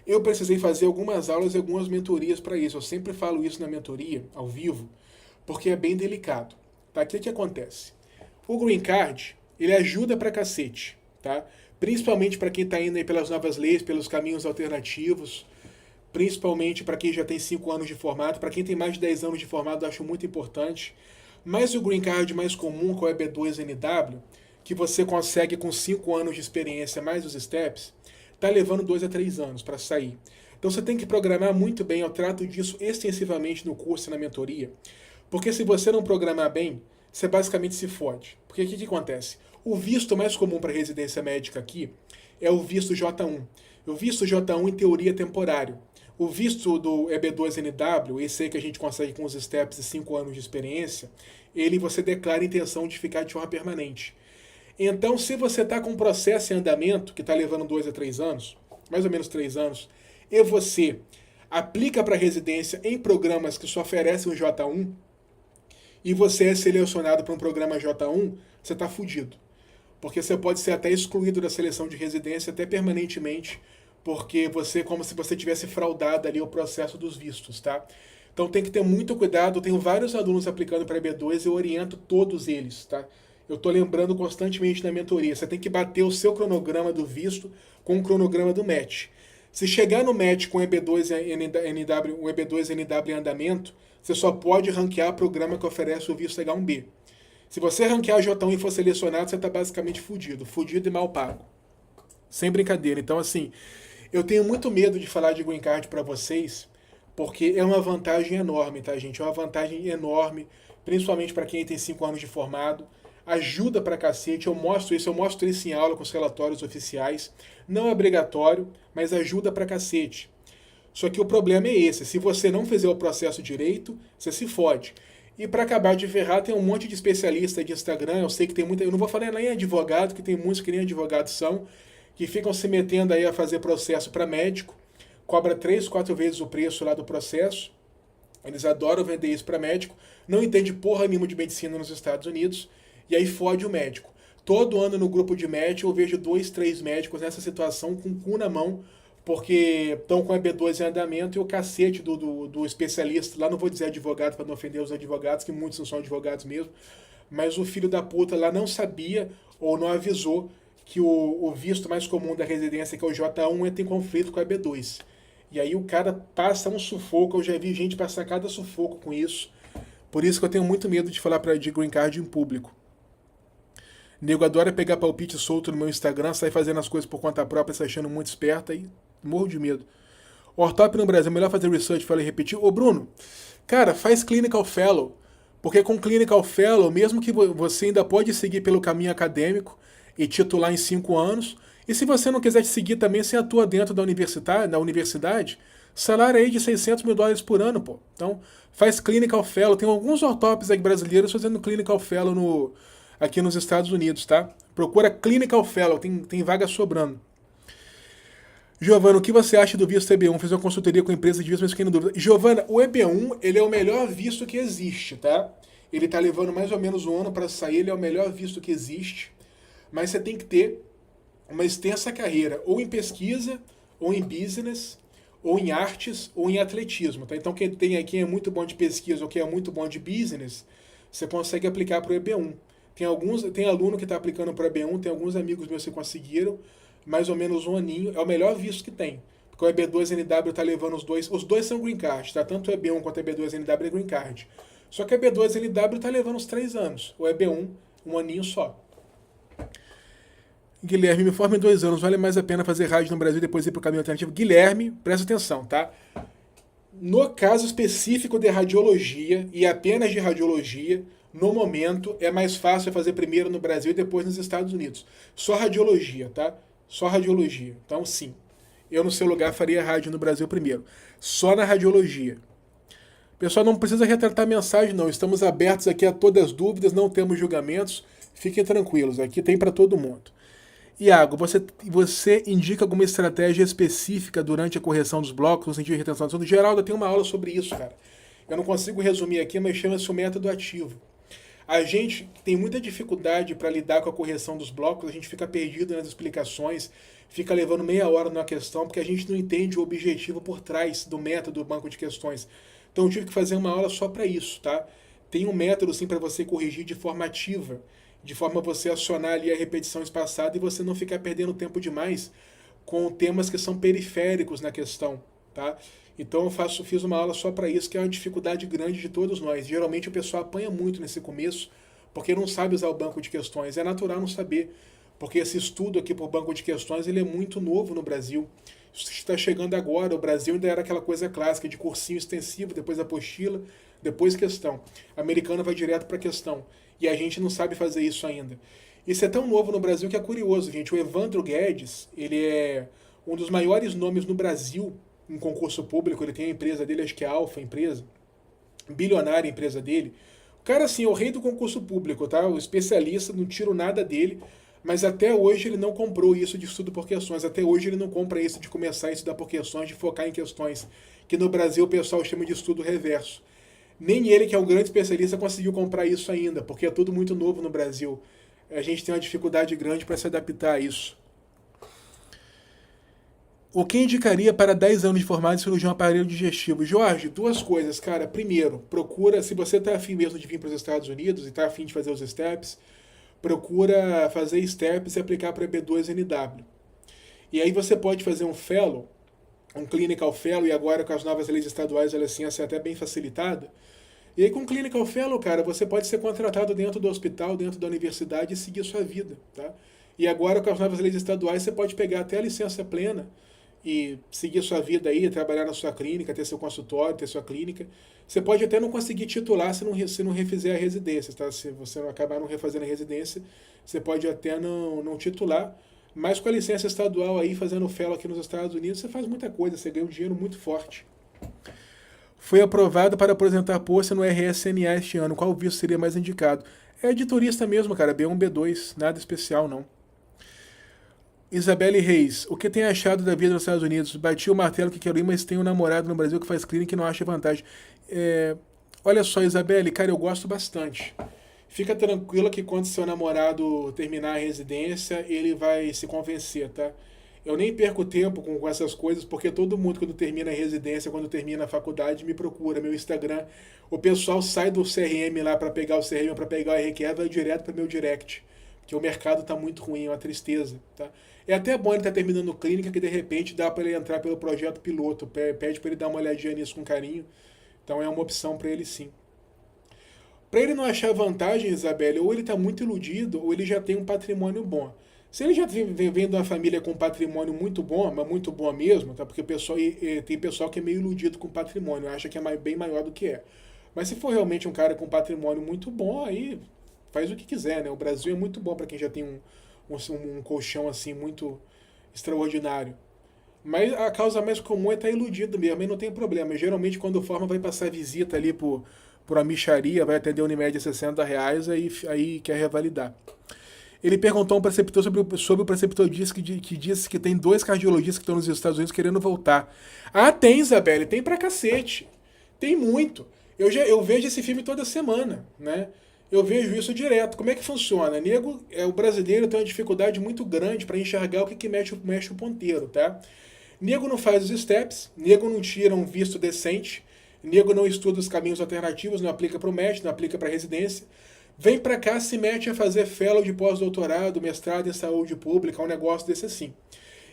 Speaker 1: Eu precisei fazer algumas aulas e algumas mentorias para isso. Eu sempre falo isso na mentoria, ao vivo, porque é bem delicado. Tá? O que acontece? O Green Card, ele ajuda pra cacete, tá? Principalmente para quem tá indo aí pelas novas leis, pelos caminhos alternativos, principalmente para quem já tem 5 anos de formado. Para quem tem mais de 10 anos de formado, eu acho muito importante. Mas o Green Card mais comum, que é o EB2NW, que você consegue com 5 anos de experiência mais os steps, está levando 2 a 3 anos para sair. Então você tem que programar muito bem. Eu trato disso extensivamente no curso e na mentoria. Porque se você não programar bem, você basicamente se fode. Porque o que acontece? O visto mais comum para residência médica aqui é o visto J1. O visto J1, em teoria, é temporário. O visto do EB2NW, esse aí que a gente consegue com os steps e 5 anos de experiência, ele você declara a intenção de ficar de forma permanente. Então, se você está com um processo em andamento, que está levando 2 a 3 anos, mais ou menos 3 anos, e você aplica para residência em programas que só oferecem o J1, e você é selecionado para um programa J1, você está fudido. Porque você pode ser até excluído da seleção de residência, até permanentemente, porque você, como se você tivesse fraudado ali o processo dos vistos, tá? Então tem que ter muito cuidado. Eu tenho vários alunos aplicando para EB2 e eu oriento todos eles, tá? Eu estou lembrando constantemente na mentoria. Você tem que bater o seu cronograma do visto com o cronograma do MET. Se chegar no MET com o EB2NW em andamento, você só pode ranquear programa que oferece o visto H1B. Se você ranquear J1 e for selecionado, você está basicamente fudido. Fudido e mal pago. Sem brincadeira. Então, assim, eu tenho muito medo de falar de Green Card para vocês, porque é uma vantagem enorme, tá, gente? É uma vantagem enorme, principalmente para quem tem 5 anos de formado. Ajuda pra cacete, eu mostro isso em aula com os relatórios oficiais. Não é obrigatório, mas ajuda pra cacete. Só que o problema é esse, se você não fizer o processo direito, você se fode. E para acabar de ferrar, tem um monte de especialista de Instagram, eu sei que tem muita, eu não vou falar nem advogado, que tem muitos que nem advogados são, que ficam se metendo aí a fazer processo para médico, cobra 3, 4 vezes o preço lá do processo. Eles adoram vender isso para médico, não entende porra nenhuma de medicina nos Estados Unidos, e aí fode o médico. Todo ano no grupo de médico eu vejo 2, 3 médicos nessa situação com o cu na mão, porque estão com a EB2 em andamento e o cacete do especialista, lá não vou dizer advogado para não ofender os advogados, que muitos não são advogados mesmo, mas o filho da puta lá não sabia ou não avisou que o visto mais comum da residência, que é o J1, entra em conflito com a EB2. E aí o cara passa um sufoco, eu já vi gente passar cada sufoco com isso. Por isso que eu tenho muito medo de falar de Green Card em público. Nego adora pegar palpite solto no meu Instagram, sair fazendo as coisas por conta própria, se achando muito esperta e morro de medo. Ortop no Brasil, melhor fazer research, falei repetir. Ô Bruno, cara, faz Clinical Fellow, porque com Clinical Fellow, mesmo que você ainda pode seguir pelo caminho acadêmico e titular em 5 anos, e se você não quiser te seguir também, você atua dentro da universidade, salário aí de $600 mil por ano, pô. Então, faz Clinical Fellow. Tem alguns ortops aí brasileiros fazendo Clinical Fellow aqui nos Estados Unidos, tá? Procura Clinical Fellow, tem vaga sobrando. Giovana, o que você acha do visto EB1? Fiz uma consultoria com a empresa de visto, mas fiquei na dúvida. Giovana, o EB1, ele é o melhor visto que existe, tá? Ele está levando mais ou menos um ano para sair, ele é o melhor visto que existe, mas você tem que ter uma extensa carreira, ou em pesquisa, ou em business, ou em artes, ou em atletismo. Tá? Então quem é muito bom de pesquisa ou quem é muito bom de business, você consegue aplicar para o EB1. Tem aluno que está aplicando para o EB1, tem alguns amigos meus que conseguiram, mais ou menos um aninho, é o melhor visto que tem. Porque o EB2NW está levando os dois são green card, tá? Tanto o EB1 quanto o EB2NW é green card. Só que o EB2NW está levando uns 3 anos, o EB1, um aninho só. Guilherme, me forma em 2 anos, vale mais a pena fazer rádio no Brasil e depois ir para o caminho alternativo? Guilherme, presta atenção, tá? No caso específico de radiologia, e apenas de radiologia, no momento é mais fácil fazer primeiro no Brasil e depois nos Estados Unidos. Só radiologia, tá? Só radiologia. Então, sim, eu no seu lugar faria rádio no Brasil primeiro. Só na radiologia. Pessoal, não precisa retratar mensagem, não. Estamos abertos aqui a todas as dúvidas, não temos julgamentos. Fiquem tranquilos, aqui tem para todo mundo. Iago, você indica alguma estratégia específica durante a correção dos blocos, no sentido de retenção de sono? Geraldo, tem uma aula sobre isso, cara. Eu não consigo resumir aqui, mas chama-se o método ativo. A gente tem muita dificuldade para lidar com a correção dos blocos, a gente fica perdido nas explicações, fica levando meia hora na questão, porque a gente não entende o objetivo por trás do método do banco de questões. Então eu tive que fazer uma aula só para isso, tá? Tem um método, sim, para você corrigir de forma ativa, de forma a você acionar ali a repetição espaçada e você não ficar perdendo tempo demais com temas que são periféricos na questão, tá? Então eu fiz uma aula só para isso, que é uma dificuldade grande de todos nós. Geralmente o pessoal apanha muito nesse começo, porque não sabe usar o banco de questões. É natural não saber, porque esse estudo aqui por banco de questões ele é muito novo no Brasil. Isso está chegando agora, o Brasil ainda era aquela coisa clássica de cursinho extensivo, depois apostila, depois questão. O americano vai direto para questão. E a gente não sabe fazer isso ainda. Isso é tão novo no Brasil que é curioso, gente. O Evandro Guedes, ele é um dos maiores nomes no Brasil em concurso público. Ele tem a empresa dele, acho que é a Alfa empresa, bilionária a empresa dele. O cara, assim, é o rei do concurso público, tá? O especialista, não tiro nada dele, mas até hoje ele não comprou isso de estudo por questões. Até hoje ele não compra isso de começar a estudar por questões, de focar em questões, que no Brasil o pessoal chama de estudo reverso. Nem ele, que é um grande especialista, conseguiu comprar isso ainda, porque é tudo muito novo no Brasil. A gente tem uma dificuldade grande para se adaptar a isso. O que indicaria para 10 anos de formado em cirurgião aparelho digestivo? Jorge, 2 coisas, cara. Primeiro, procura, se você está afim mesmo de vir para os Estados Unidos e está afim de fazer os STEPS, procura fazer STEPS e aplicar para B2NW. E aí você pode fazer um fellow, um clinical fellow, e agora com as novas leis estaduais a licença é até bem facilitada. E aí com clinical fellow, cara, você pode ser contratado dentro do hospital, dentro da universidade e seguir sua vida, tá? E agora com as novas leis estaduais você pode pegar até a licença plena e seguir sua vida aí, trabalhar na sua clínica, ter seu consultório, ter sua clínica. Você pode até não conseguir titular se não refizer a residência, tá? Se você não acabar não refazendo a residência, você pode até não titular, mas com a licença estadual aí, fazendo fellow aqui nos Estados Unidos, você faz muita coisa, você ganha um dinheiro muito forte. Foi aprovado para apresentar posto no RSNA este ano. Qual visto seria mais indicado? É editorista mesmo, cara, B1, B2, nada especial não. Isabelle Reis, o que tem achado da vida nos Estados Unidos? Bati o martelo que quero ir, mas tenho um namorado no Brasil que faz clínica e não acha vantagem. Olha só, Isabelle, cara, eu gosto bastante. Fica tranquila que quando seu namorado terminar a residência, ele vai se convencer, tá? Eu nem perco tempo com essas coisas, porque todo mundo quando termina a residência, quando termina a faculdade, me procura. Meu Instagram, o pessoal sai do CRM lá para pegar o CRM, para pegar o RQE, vai direto para meu direct. Porque o mercado tá muito ruim, é uma tristeza, tá? É até bom ele estar terminando clínica, que de repente dá para ele entrar pelo projeto piloto, pede para ele dar uma olhadinha nisso com carinho. Então é uma opção para ele sim. Para ele não achar vantagem, Isabelle, ou ele está muito iludido, ou ele já tem um patrimônio bom. Se ele já vem de uma família com patrimônio muito bom, mas muito bom mesmo, tá? Porque tem pessoal que é meio iludido com patrimônio, acha que é bem maior do que é. Mas se for realmente um cara com patrimônio muito bom, aí faz o que quiser, né? O Brasil é muito bom para quem já tem um colchão assim muito extraordinário. Mas a causa mais comum é estar iludido mesmo, aí não tem problema. Geralmente quando forma vai passar visita ali por uma mixaria, vai atender Unimed R$60, aí quer revalidar. Ele perguntou a um preceptor sobre o preceptor que disse que tem 2 cardiologistas que estão nos Estados Unidos querendo voltar. Ah, tem, Isabelle, tem pra cacete. Tem muito. Eu vejo esse filme toda semana, né? Eu vejo isso direto. Como é que funciona? O brasileiro tem uma dificuldade muito grande para enxergar o que mexe o ponteiro, tá? Nego não faz os steps, nego não tira um visto decente, nego não estuda os caminhos alternativos, não aplica para o MEC, não aplica para residência. Vem para cá, se mete a fazer fellow de pós-doutorado, mestrado em saúde pública, um negócio desse assim.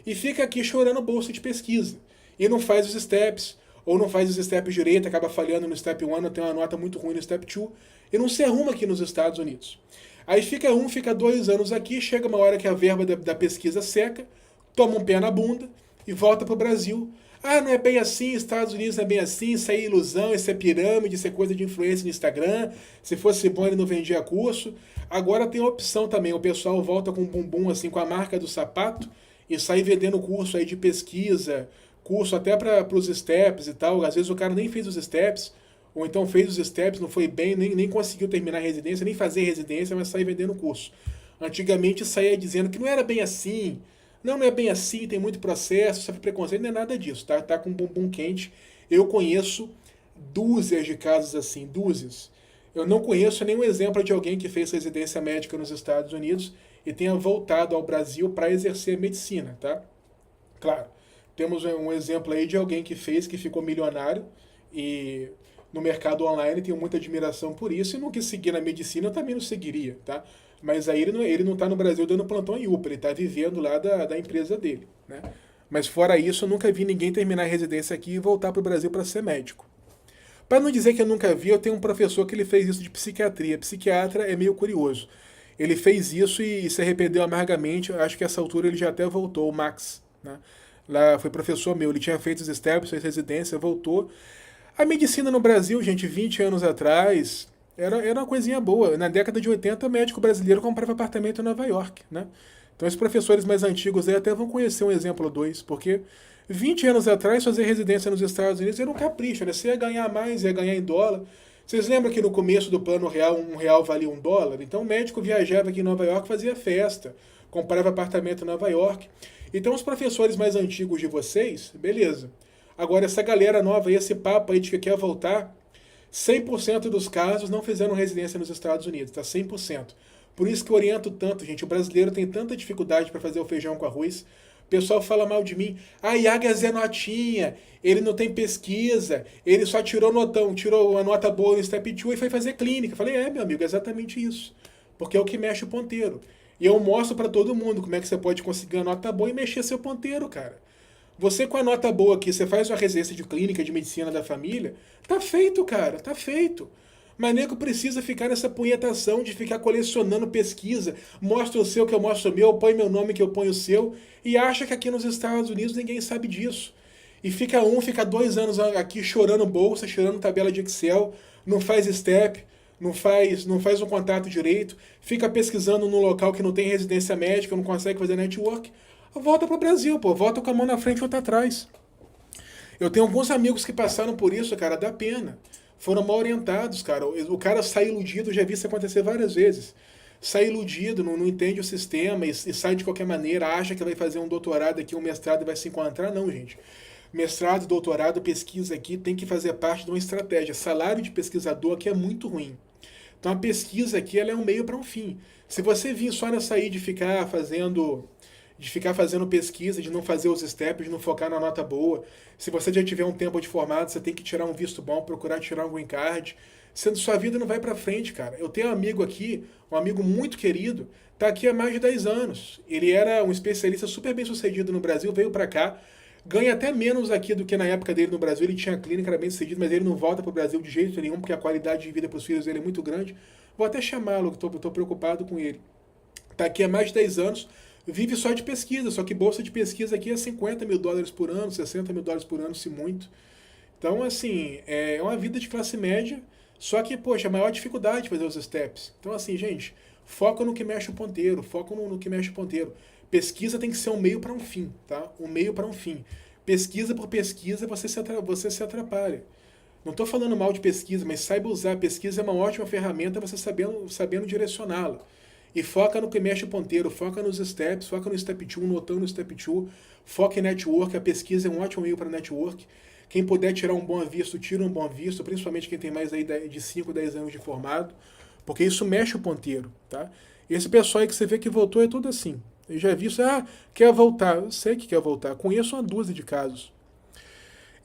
Speaker 1: E fica aqui chorando bolsa de pesquisa. E não faz os steps, ou não faz os steps direito, acaba falhando no step 1, tem uma nota muito ruim no step 2, e não se arruma aqui nos Estados Unidos. Aí fica 2 anos aqui, chega uma hora que a verba da pesquisa seca, toma um pé na bunda e volta para o Brasil. Ah, não é bem assim, Estados Unidos não é bem assim, isso é ilusão, isso é pirâmide, isso é coisa de influência no Instagram, se fosse bom ele não vendia curso. Agora tem a opção também, o pessoal volta com um bumbum assim, com a marca do sapato, e sai vendendo curso aí de pesquisa, curso até para os steps e tal. Às vezes o cara nem fez os steps, ou então fez os steps, não foi bem, nem conseguiu terminar a residência, nem fazer residência, mas sai vendendo curso. Antigamente saía dizendo que não era bem assim, não é bem assim, tem muito processo, sofre preconceito, não é nada disso, tá? Tá com bumbum quente. Eu conheço dúzias de casos assim, dúzias. Eu não conheço nenhum exemplo de alguém que fez residência médica nos Estados Unidos e tenha voltado ao Brasil para exercer a medicina, tá? Claro, temos um exemplo aí de alguém que fez, que ficou milionário e no mercado online tenho muita admiração por isso e não quis seguir na medicina, eu também não seguiria, tá? Mas aí ele não está no Brasil dando plantão em UPA, ele está vivendo lá da empresa dele, né? Mas fora isso, eu nunca vi ninguém terminar a residência aqui e voltar para o Brasil para ser médico. Para não dizer que eu nunca vi, eu tenho um professor que ele fez isso de psiquiatria. Psiquiatra é meio curioso. Ele fez isso e se arrependeu amargamente. Acho que a essa altura ele já até voltou, o Max, né? Lá foi professor meu, ele tinha feito os steps, fez residência, voltou. A medicina no Brasil, gente, 20 anos atrás, era uma coisinha boa. Na década de 80, o médico brasileiro comprava apartamento em Nova York, né? Então, os professores mais antigos aí até vão conhecer um exemplo ou dois, porque 20 anos atrás, fazer residência nos Estados Unidos era um capricho, né? Você ia ganhar mais, ia ganhar em dólar. Vocês lembram que no começo do plano real, R$1 valia $1? Então, o médico viajava aqui em Nova York, fazia festa, comprava apartamento em Nova York. Então, os professores mais antigos de vocês, beleza. Agora, essa galera nova aí, esse papo aí de que quer voltar, 100% dos casos não fizeram residência nos Estados Unidos, tá? 100%. Por isso que eu oriento tanto, gente. O brasileiro tem tanta dificuldade para fazer o feijão com arroz. O pessoal fala mal de mim. Ah, Iago é Zé Notinha, ele não tem pesquisa, ele só tirou uma nota boa no Step 2 e foi fazer clínica. Eu falei, meu amigo, é exatamente isso. Porque é o que mexe o ponteiro. E eu mostro para todo mundo como é que você pode conseguir uma nota boa e mexer seu ponteiro, cara. Você com a nota boa aqui, você faz uma residência de clínica, de medicina da família, tá feito, cara, tá feito. Mas nego precisa ficar nessa punhetação de ficar colecionando pesquisa, mostra o seu que eu mostro o meu, põe meu nome que eu ponho o seu, e acha que aqui nos Estados Unidos ninguém sabe disso. E fica 2 anos aqui chorando bolsa, chorando tabela de Excel, não faz step, não faz um contato direito, fica pesquisando num local que não tem residência médica, não consegue fazer network. Volta pro Brasil, pô. Volta com a mão na frente e outra atrás. Eu tenho alguns amigos que passaram por isso, cara, dá pena. Foram mal orientados, cara. O cara sai iludido, já vi isso acontecer várias vezes. Sai iludido, não entende o sistema e sai de qualquer maneira, acha que vai fazer um doutorado aqui, um mestrado e vai se encontrar. Não, gente. Mestrado, doutorado, pesquisa aqui tem que fazer parte de uma estratégia. Salário de pesquisador aqui é muito ruim. Então a pesquisa aqui ela é um meio para um fim. Se você vir só nessa aí de ficar fazendo pesquisa, de não fazer os steps, de não focar na nota boa. Se você já tiver um tempo de formado, você tem que tirar um visto bom, procurar tirar um green card. Sua vida não vai pra frente, cara. Eu tenho um amigo aqui, um amigo muito querido, tá aqui há mais de 10 anos. Ele era um especialista super bem sucedido no Brasil, veio pra cá, ganha até menos aqui do que na época dele no Brasil. Ele tinha clínica, era bem sucedido, mas ele não volta pro Brasil de jeito nenhum, porque a qualidade de vida pros filhos dele é muito grande. Vou até chamá-lo, que tô preocupado com ele. Tá aqui há mais de 10 anos, vive só de pesquisa, só que bolsa de pesquisa aqui é $50 mil por ano, $60 mil por ano, se muito. Então, assim, é uma vida de classe média, só que, poxa, a maior dificuldade de fazer os steps. Então, assim, gente, foca no que mexe o ponteiro, foca no que mexe o ponteiro. Pesquisa tem que ser um meio para um fim, tá? Um meio para um fim. Pesquisa por pesquisa, você se atrapalha. Não estou falando mal de pesquisa, mas saiba usar. A pesquisa é uma ótima ferramenta, você sabendo direcioná-la. E foca no que mexe o ponteiro, foca nos steps, foca no step 2, notando no step 2, foca em network, a pesquisa é um ótimo meio para network. Quem puder tirar um bom visto, tira um bom visto, principalmente quem tem mais aí de 5, 10 anos de formado, porque isso mexe o ponteiro, tá? Esse pessoal aí que você vê que voltou é tudo assim. Eu já vi isso, quer voltar. Eu sei que quer voltar. Conheço uma dúzia de casos.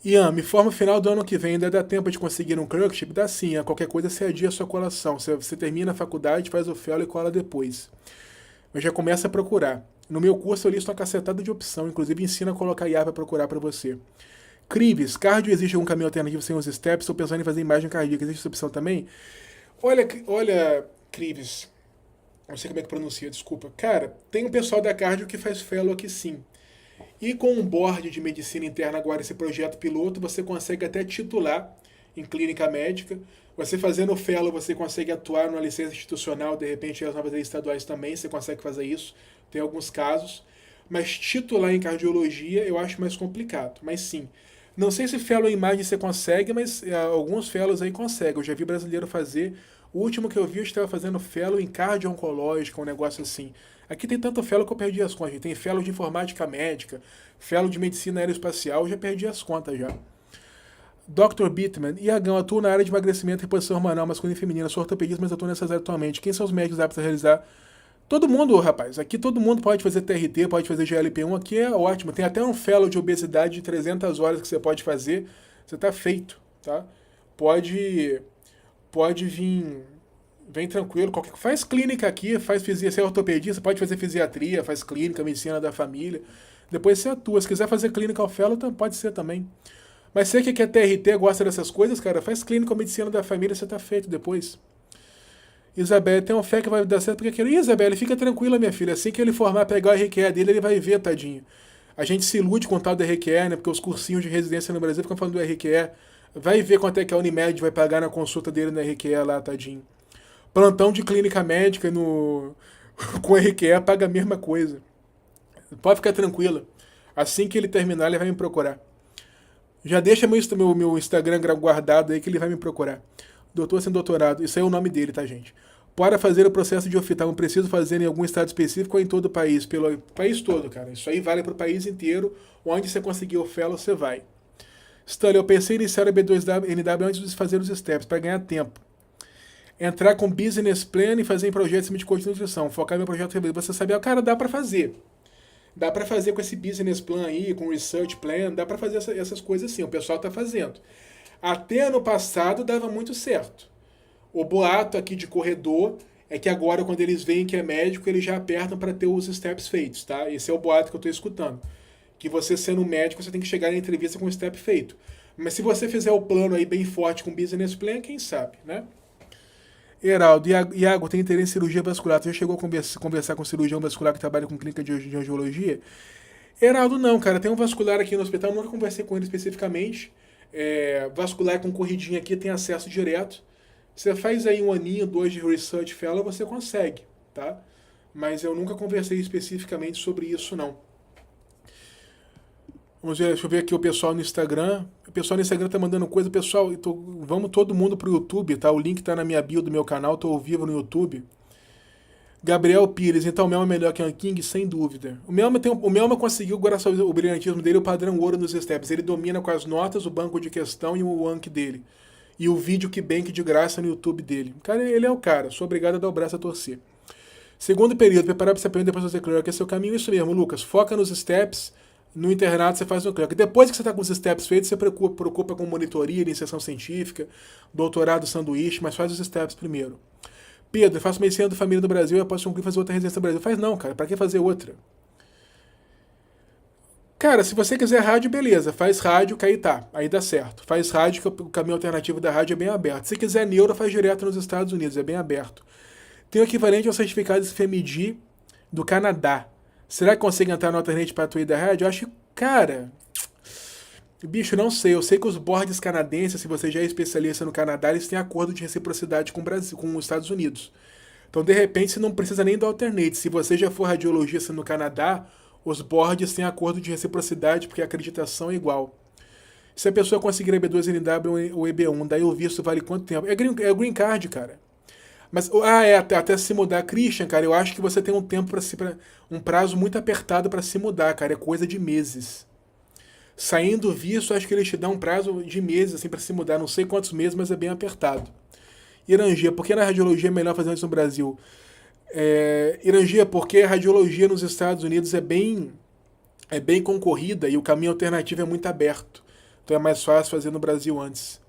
Speaker 1: Ian, me forma no final do ano que vem, ainda dá tempo de conseguir um clerkship? Dá sim, qualquer coisa você adia a sua colação. Você termina a faculdade, faz o fellow e cola depois. Mas já começa a procurar. No meu curso eu listo uma cacetada de opção, inclusive ensino a colocar IA para procurar para você. Crives, cardio existe algum caminho alternativo sem os steps? Estou pensando em fazer imagem cardíaca, existe essa opção também? Olha, Crives, não sei como é que pronuncia, desculpa. Cara, tem um pessoal da cardio que faz fellow aqui sim. E com um board de medicina interna agora, esse projeto piloto, você consegue até titular em clínica médica. Você fazendo o fellow, você consegue atuar numa licença institucional, de repente as novas leis estaduais também, você consegue fazer isso. Tem alguns casos. Mas titular em cardiologia eu acho mais complicado. Mas sim. Não sei se fellow em imagem você consegue, mas alguns fellows aí conseguem. Eu já vi brasileiro fazer. O último que eu vi, eu estava fazendo fellow em cardio oncológica, um negócio assim. Aqui tem tanto fellow que eu perdi as contas. Tem fellow de informática médica, fellow de medicina aeroespacial, eu já perdi as contas já. Dr. Bittman, Iagão, atua na área de emagrecimento e reposição hormonal masculina e feminina. Sou ortopedista, mas atuo nessas áreas atualmente. Quem são os médicos aptos a realizar? Todo mundo, rapaz. Aqui todo mundo pode fazer TRT, pode fazer GLP-1. Aqui é ótimo. Tem até um fellow de obesidade de 300 horas que você pode fazer. Você tá feito, tá? Pode vir... Vem tranquilo. Faz clínica aqui, faz fisiatria. Você é ortopedista, pode fazer fisiatria, faz clínica, medicina da família. Depois você atua. Se quiser fazer clínica ao fellow, pode ser também. Mas você que quer TRT, gosta dessas coisas, cara, faz clínica ou medicina da família, você tá feito depois. Isabelle, tem uma fé que vai dar certo porque aquilo. Isabelle, fica tranquila, minha filha. Assim que ele formar, pegar o RQE dele, ele vai ver, tadinho. A gente se ilude com o tal do RQE, né? Porque os cursinhos de residência no Brasil ficam falando do RQE. Vai ver quanto é que a Unimed vai pagar na consulta dele no RQE lá, tadinho. Plantão de clínica médica com RQE paga a mesma coisa. Pode ficar tranquila. Assim que ele terminar, ele vai me procurar. Já deixa meu Instagram guardado aí que ele vai me procurar. Doutor sem doutorado. Isso aí é o nome dele, tá, gente? Para fazer o processo de oftalmo, preciso fazer em algum estado específico ou em todo o país? Pelo país todo, cara. Isso aí vale para o país inteiro. Onde você conseguir o fellow, você vai. Stanley, eu pensei em iniciar a B2NW antes de fazer os steps, para ganhar tempo. Entrar com business plan e fazer em projetos de coach de nutrição. Focar no meu projeto. Você sabia, cara, dá para fazer. Dá para fazer com esse business plan aí, com research plan, dá para fazer essas coisas assim, o pessoal tá fazendo. Até ano passado dava muito certo. O boato aqui de corredor é que agora, quando eles veem que é médico, eles já apertam para ter os steps feitos, tá? Esse é o boato que eu tô escutando. Que você sendo médico, você tem que chegar na entrevista com o step feito. Mas se você fizer o plano aí bem forte com business plan, quem sabe, né? Heraldo, Iago, tem interesse em cirurgia vascular. Você já chegou a conversar com um cirurgião vascular que trabalha com clínica de angiologia? Heraldo, não, cara. Tem um vascular aqui no hospital, nunca conversei com ele especificamente. Vascular com corridinha aqui, tem acesso direto. Você faz aí 1 aninho, 2 de Research Fellow, você consegue, tá? Mas eu nunca conversei especificamente sobre isso, não. Vamos ver, deixa eu ver aqui o pessoal no Instagram. O pessoal no Instagram tá mandando coisa. Pessoal, vamos todo mundo pro YouTube, tá? O link tá na minha bio do meu canal, tô ao vivo no YouTube. Gabriel Pires, então o Melma é melhor que o King? Sem dúvida. O Melma conseguiu, graças ao brilhantismo dele, o padrão ouro nos steps. Ele domina com as notas, o banco de questão e o Anki dele. E o vídeo que bank de graça no YouTube dele. Cara, ele é o cara. Sou obrigado a dar o braço a torcer. Segundo período, preparar para você aprender depois fazer clerk. Esse é o caminho, isso mesmo, Lucas. Foca nos steps. No internato você faz no clerk. Depois que você está com os steps feitos, você preocupa com monitoria, iniciação científica, doutorado sanduíche, mas faz os steps primeiro. Pedro, faço medicina da família do Brasil e após concluir fazer outra residência no Brasil. Faz não, cara. Para que fazer outra? Cara, se você quiser rádio, beleza. Faz rádio, que aí tá. Aí dá certo. Faz rádio, que o caminho alternativo da rádio é bem aberto. Se quiser neuro, faz direto nos Estados Unidos. É bem aberto. Tem o equivalente ao certificado de FMD do Canadá. Será que consegue entrar no alternate para atuar da rádio? Eu acho que, cara... Bicho, não sei. Eu sei que os boards canadenses, se você já é especialista no Canadá, eles têm acordo de reciprocidade com o Brasil, com os Estados Unidos. Então, de repente, você não precisa nem do alternate. Se você já for radiologista no Canadá, os boards têm acordo de reciprocidade, porque a acreditação é igual. Se a pessoa conseguir EB2NW ou EB1, daí o visto vale quanto tempo? É green card, cara. Mas, até se mudar. Christian, cara, eu acho que você tem um tempo um prazo muito apertado para se mudar, cara. É coisa de meses. Saindo visto, acho que eles te dão um prazo de meses assim, para se mudar, não sei quantos meses, mas é bem apertado. Irangia, por que na radiologia é melhor fazer isso no Brasil? Irangia, porque a radiologia nos Estados Unidos é bem concorrida e o caminho alternativo é muito aberto. Então é mais fácil fazer no Brasil antes.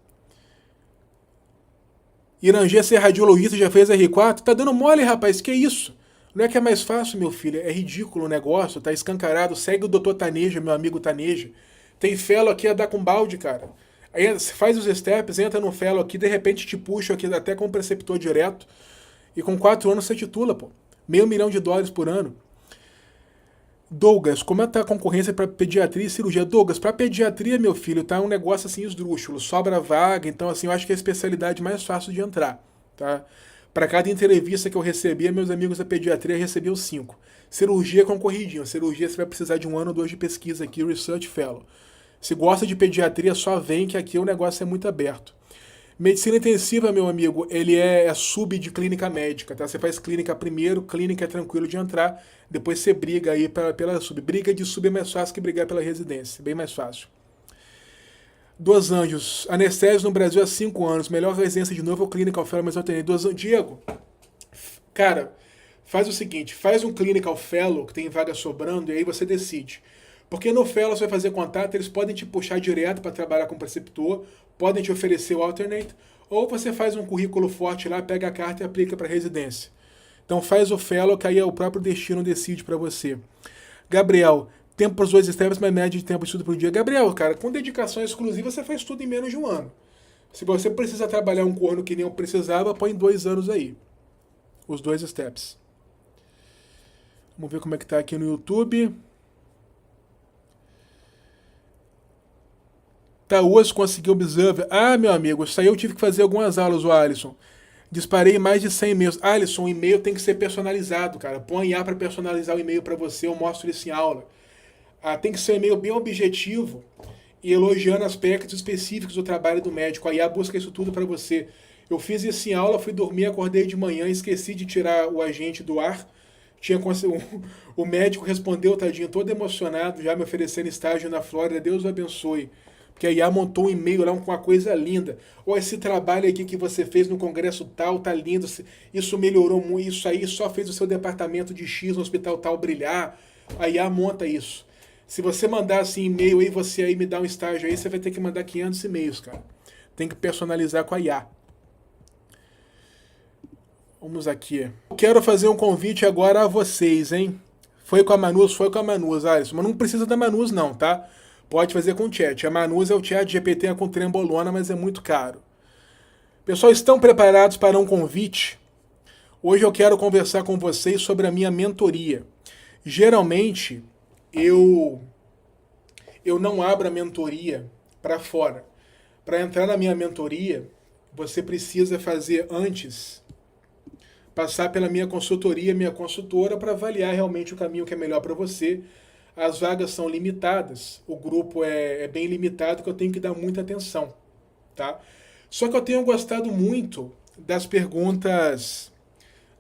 Speaker 1: Irangia, ser radiologista, já fez R4? Tá dando mole, rapaz, que isso? Não é que é mais fácil, meu filho, é ridículo o negócio, tá escancarado. Segue o Dr. Taneja, meu amigo Taneja. Tem fellow aqui a dar com balde, cara. Aí faz os steps, entra no fellow aqui, de repente te puxa aqui até com preceptor direto. E com 4 anos você titula, pô. $500 mil por ano. Douglas, como é que tá a concorrência para pediatria e cirurgia? Douglas, para pediatria, meu filho, tá um negócio assim esdrúxulo. Sobra vaga, então assim, eu acho que é a especialidade mais fácil de entrar, tá? Para cada entrevista que eu recebia, meus amigos da pediatria recebiam 5. Cirurgia concorridinho. Cirurgia você vai precisar de 1 ano ou 2 de pesquisa aqui, Research Fellow. Se gosta de pediatria, só vem que aqui o negócio é muito aberto. Medicina intensiva, meu amigo, ele é sub de clínica médica, tá? Você faz clínica primeiro, clínica é tranquilo de entrar, depois você briga aí pela sub. Briga de sub é mais fácil que brigar pela residência, bem mais fácil. Dos Anjos, anestésio no Brasil há 5 anos, melhor residência de novo ou clinical fellow, mas eu tenho. Diego, cara, faz o seguinte, faz um clinical fellow, que tem vaga sobrando, e aí você decide. Porque no fellow você vai fazer contato, eles podem te puxar direto para trabalhar com preceptor, podem te oferecer o alternate, ou você faz um currículo forte lá, pega a carta e aplica para residência. Então faz o fellow, que aí o próprio destino decide para você. Gabriel, tempo para os 2 steps, mas média de tempo de estudo por dia. Gabriel, cara, com dedicação exclusiva você faz tudo em menos de 1 ano. Se você precisa trabalhar um corno que nem eu precisava, põe 2 anos aí. Os 2 steps. Vamos ver como é que tá aqui no YouTube. Taúas conseguiu observe. Ah, meu amigo, isso aí eu tive que fazer algumas aulas, o Alisson. Disparei mais de 100 e-mails. Alisson, o e-mail tem que ser personalizado, cara. Põe IA para personalizar o e-mail para você, eu mostro isso em aula. Tem que ser um e-mail bem objetivo e elogiando aspectos específicos do trabalho do médico. A IA busca isso tudo para você. Eu fiz isso em aula, fui dormir, acordei de manhã, esqueci de tirar o agente do ar. O médico respondeu, tadinho, todo emocionado, já me oferecendo estágio na Flórida. Deus o abençoe. Porque a IA montou um e-mail lá com uma coisa linda. Esse trabalho aqui que você fez no congresso tal, tá lindo. Isso melhorou muito. Isso aí só fez o seu departamento de X no hospital tal brilhar. A IA monta isso. Se você mandar assim e-mail aí, você aí me dá um estágio aí, você vai ter que mandar 500 e-mails, cara. Tem que personalizar com a IA. Vamos aqui. Quero fazer um convite agora a vocês, hein? Foi com a Manus, Alisson. Mas não precisa da Manus não, tá? Pode fazer com o chat. A Manus é o chat GPT com trembolona, mas é muito caro. Pessoal, estão preparados para um convite? Hoje eu quero conversar com vocês sobre a minha mentoria. Geralmente, eu não abro a mentoria para fora. Para entrar na minha mentoria, você precisa fazer antes, passar pela minha consultoria, minha consultora, para avaliar realmente o caminho que é melhor para você. As vagas são limitadas, o grupo é bem limitado, que eu tenho que dar muita atenção, tá? Só que eu tenho gostado muito das perguntas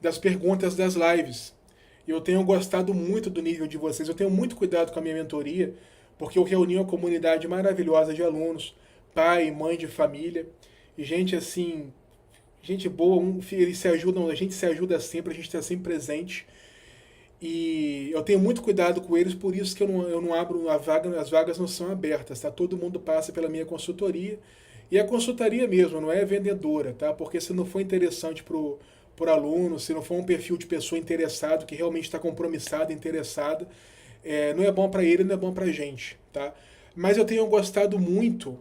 Speaker 1: das lives. Eu tenho gostado muito do nível de vocês. Eu tenho muito cuidado com a minha mentoria, porque eu reuni uma comunidade maravilhosa de alunos, pai, mãe de família, e gente assim, gente boa, eles se ajudam, a gente se ajuda sempre, a gente está sempre presente. E eu tenho muito cuidado com eles, por isso que eu não abro a vaga, as vagas não são abertas, tá? Todo mundo passa pela minha consultoria, e a consultoria mesmo, não é vendedora, tá? Porque se não for interessante pro aluno, se não for um perfil de pessoa interessado, que realmente está compromissada, interessada, não é bom para ele, não é bom para a gente, tá? Mas eu tenho gostado muito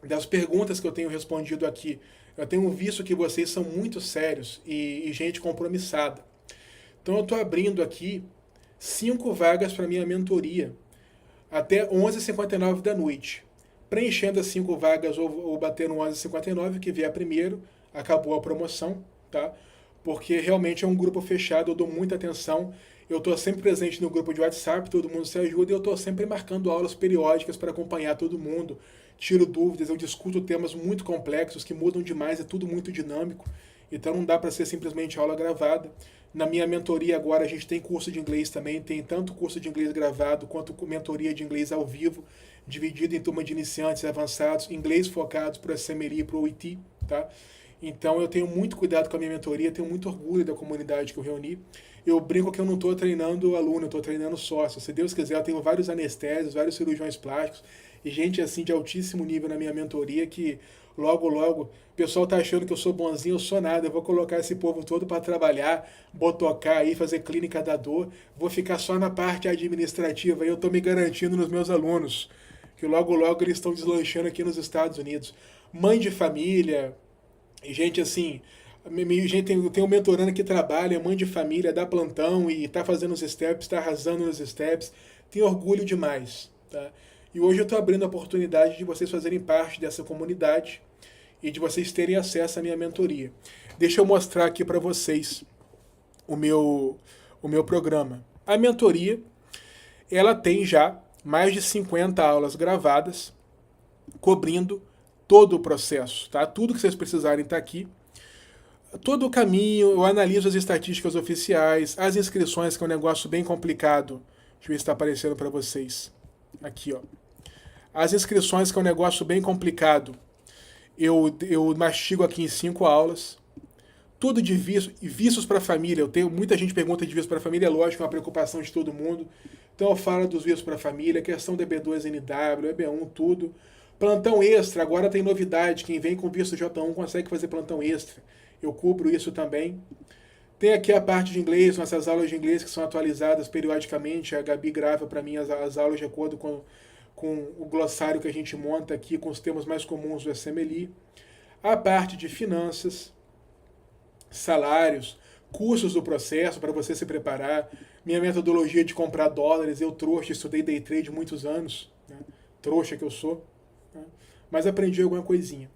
Speaker 1: das perguntas que eu tenho respondido aqui. Eu tenho visto que vocês são muito sérios e gente compromissada. Então eu estou abrindo aqui 5 vagas para minha mentoria até 11h59 da noite. Preenchendo as 5 vagas ou bater no 11h59, que vier primeiro, acabou a promoção, tá? Porque realmente é um grupo fechado, eu dou muita atenção. Eu estou sempre presente no grupo de WhatsApp, todo mundo se ajuda, e eu estou sempre marcando aulas periódicas para acompanhar todo mundo. Tiro dúvidas, eu discuto temas muito complexos que mudam demais, é tudo muito dinâmico. Então não dá para ser simplesmente aula gravada. Na minha mentoria agora a gente tem curso de inglês também, tem tanto curso de inglês gravado quanto mentoria de inglês ao vivo, dividido em turma de iniciantes e avançados, inglês focados para a SMLI e para o OIT, tá? Então eu tenho muito cuidado com a minha mentoria, tenho muito orgulho da comunidade que eu reuni. Eu brinco que eu não estou treinando aluno, eu estou treinando sócio. Se Deus quiser, eu tenho vários anestésios, vários cirurgiões plásticos e gente assim de altíssimo nível na minha mentoria que logo, o pessoal tá achando que eu sou bonzinho, eu sou nada. Eu vou colocar esse povo todo para trabalhar, botocar aí, fazer clínica da dor. Vou ficar só na parte administrativa e eu estou me garantindo nos meus alunos que logo eles estão deslanchando aqui nos Estados Unidos. Mãe de família, gente assim, tem um mentorando que trabalha, mãe de família, dá plantão e tá fazendo os steps, tá arrasando nos steps. Tenho orgulho demais, tá? E hoje eu estou abrindo a oportunidade de vocês fazerem parte dessa comunidade e de vocês terem acesso à minha mentoria. Deixa eu mostrar aqui para vocês o meu programa. A mentoria, ela tem já mais de 50 aulas gravadas, cobrindo todo o processo, tá? Tudo que vocês precisarem está aqui. Todo o caminho, eu analiso as estatísticas oficiais, as inscrições, que é um negócio bem complicado. Deixa eu ver se está aparecendo para vocês. Aqui, ó. As inscrições, que é um negócio bem complicado, eu mastigo aqui em 5 aulas. Tudo de vícios para a família. Muita gente pergunta de vícios para a família, é lógico, é uma preocupação de todo mundo. Então eu falo dos vícios para a família, questão da EB2NW, EB1, tudo. Plantão extra, agora tem novidade, quem vem com visto J1 consegue fazer plantão extra. Eu cubro isso também. Tem aqui a parte de inglês, nossas aulas de inglês que são atualizadas periodicamente. A Gabi grava para mim as aulas de acordo com o glossário que a gente monta aqui, com os temas mais comuns do SMLI. A parte de finanças, salários, cursos do processo para você se preparar. Minha metodologia de comprar dólares, eu trouxa, estudei day trade muitos anos, né? Trouxa que eu sou, né? Mas aprendi alguma coisinha.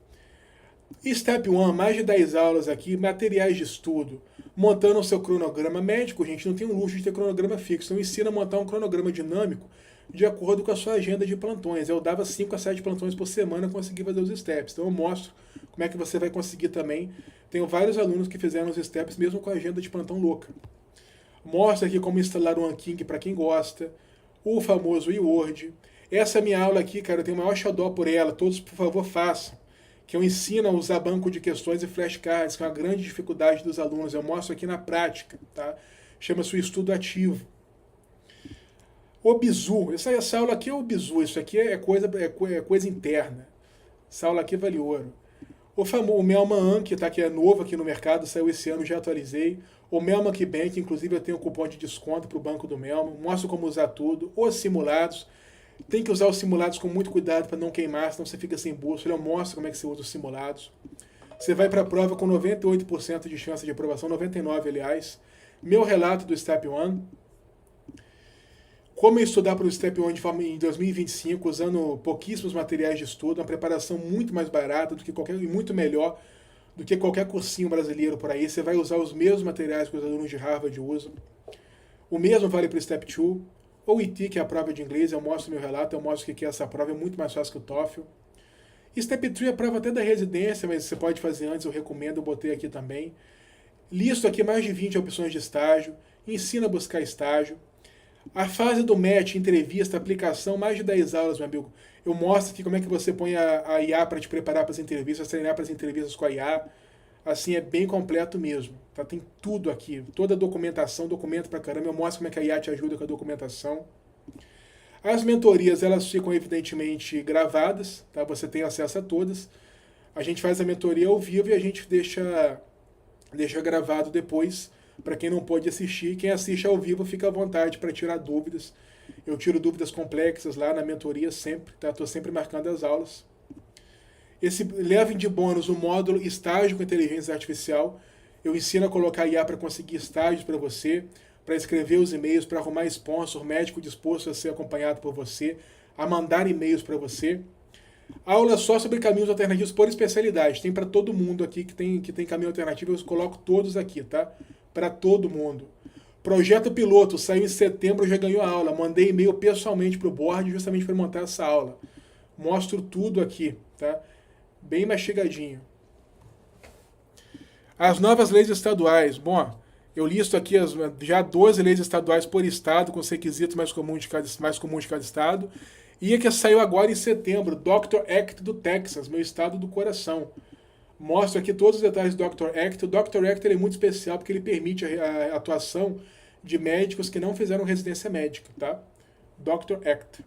Speaker 1: Step 1, mais de 10 aulas aqui, materiais de estudo, montando o seu cronograma médico. Gente, não tem um luxo de ter cronograma fixo, então ensina a montar um cronograma dinâmico de acordo com a sua agenda de plantões. Eu dava 5 a 7 plantões por semana, consegui fazer os steps. Então eu mostro como é que você vai conseguir também. Tenho vários alunos que fizeram os steps mesmo com a agenda de plantão louca. Mostra aqui como instalar o Anking para quem gosta, o famoso eWord. Essa minha aula aqui, cara, eu tenho o maior xodó por ela, todos por favor façam. Que eu ensino a usar banco de questões e flashcards, que é uma grande dificuldade dos alunos. Eu mostro aqui na prática, tá? Chama-se o estudo ativo. O bizu, essa aula aqui é o bizu, isso aqui é coisa interna. Essa aula aqui vale ouro. O Melma Anki, tá, que é novo aqui no mercado, saiu esse ano, já atualizei. O Melma Bank, inclusive eu tenho um cupom de desconto para o banco do Melma. Mostro como usar tudo. Os simulados. Tem que usar os simulados com muito cuidado para não queimar, senão você fica sem bússola. Eu mostro como é que você usa os simulados. Você vai para a prova com 98% de chance de aprovação, 99% aliás. Meu relato do Step 1. Como estudar para o Step 1 em 2025, usando pouquíssimos materiais de estudo, uma preparação muito mais barata do que e muito melhor do que qualquer cursinho brasileiro por aí. Você vai usar os mesmos materiais que os alunos de Harvard usam. O mesmo vale para o Step 2. O IT, que é a prova de inglês, eu mostro meu relato, eu mostro o que é essa prova, é muito mais fácil que o TOEFL. Step 3 é a prova até da residência, mas você pode fazer antes, eu recomendo, eu botei aqui também. Listo aqui mais de 20 opções de estágio, ensina a buscar estágio. A fase do match, entrevista, aplicação, mais de 10 aulas, meu amigo. Eu mostro aqui como é que você põe a IA para te preparar para as entrevistas, treinar para as entrevistas com a IA. Assim, é bem completo mesmo. Tá? Tem tudo aqui. Toda a documentação, documento pra caramba. Eu mostro como é que a IA te ajuda com a documentação. As mentorias, elas ficam evidentemente gravadas. Tá? Você tem acesso a todas. A gente faz a mentoria ao vivo e a gente deixa gravado depois para quem não pode assistir. Quem assiste ao vivo fica à vontade para tirar dúvidas. Eu tiro dúvidas complexas lá na mentoria sempre. Tá? Estou sempre marcando as aulas. Levem de bônus o módulo Estágio com Inteligência Artificial. Eu ensino a colocar IA para conseguir estágios para você, para escrever os e-mails, para arrumar sponsor, médico disposto a ser acompanhado por você, a mandar e-mails para você. Aula só sobre caminhos alternativos por especialidade. Tem para todo mundo aqui que tem caminho alternativo, eu coloco todos aqui, tá? Para todo mundo. Projeto piloto, saiu em setembro, já ganhou a aula. Mandei e-mail pessoalmente para o board justamente para montar essa aula. Mostro tudo aqui, tá? Bem mastigadinho. As novas leis estaduais. Bom, eu listo aqui já 12 leis estaduais por estado, com os requisitos mais comuns de cada estado. E a que saiu agora em setembro, Dr. Act do Texas, meu estado do coração. Mostro aqui todos os detalhes do Dr. Act. O Dr. Act ele é muito especial porque ele permite a atuação de médicos que não fizeram residência médica, tá? Dr. Act.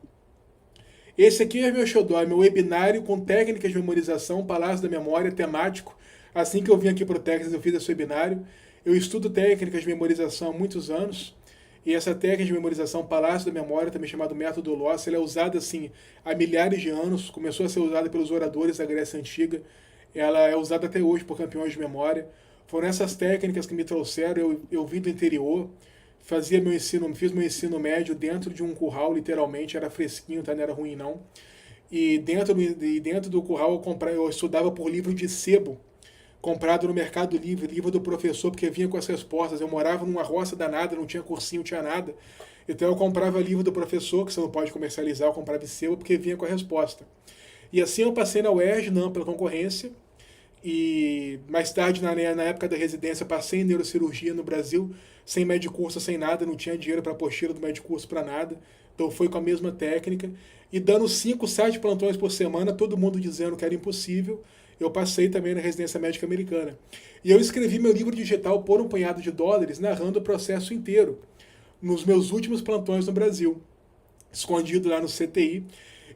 Speaker 1: Esse aqui é meu xodó, é meu webinário com técnicas de memorização, Palácio da Memória, temático. Assim que eu vim aqui para o Texas, eu fiz esse webinário. Eu estudo técnicas de memorização há muitos anos. E essa técnica de memorização, Palácio da Memória, também chamado método Loss, ela é usada assim há milhares de anos. Começou a ser usada pelos oradores da Grécia Antiga. Ela é usada até hoje por campeões de memória. Foram essas técnicas que me trouxeram. Eu vim do interior, fiz meu ensino médio dentro de um curral, literalmente, era fresquinho, tá? Não era ruim não. E dentro do curral eu estudava por livro de sebo, comprado no Mercado Livre, livro do professor, porque vinha com as respostas. Eu morava numa roça danada, não tinha cursinho, não tinha nada. Então eu comprava livro do professor, que você não pode comercializar, eu comprava em sebo, porque vinha com a resposta. E assim eu passei na UERJ, não pela concorrência, e mais tarde, na época da residência, passei em neurocirurgia no Brasil, sem médio curso, sem nada, não tinha dinheiro para apostila do médio curso para nada, então foi com a mesma técnica, e dando 5, 7 plantões por semana, todo mundo dizendo que era impossível, eu passei também na residência médica americana. E eu escrevi meu livro digital por um punhado de dólares, narrando o processo inteiro, nos meus últimos plantões no Brasil, escondido lá no CTI.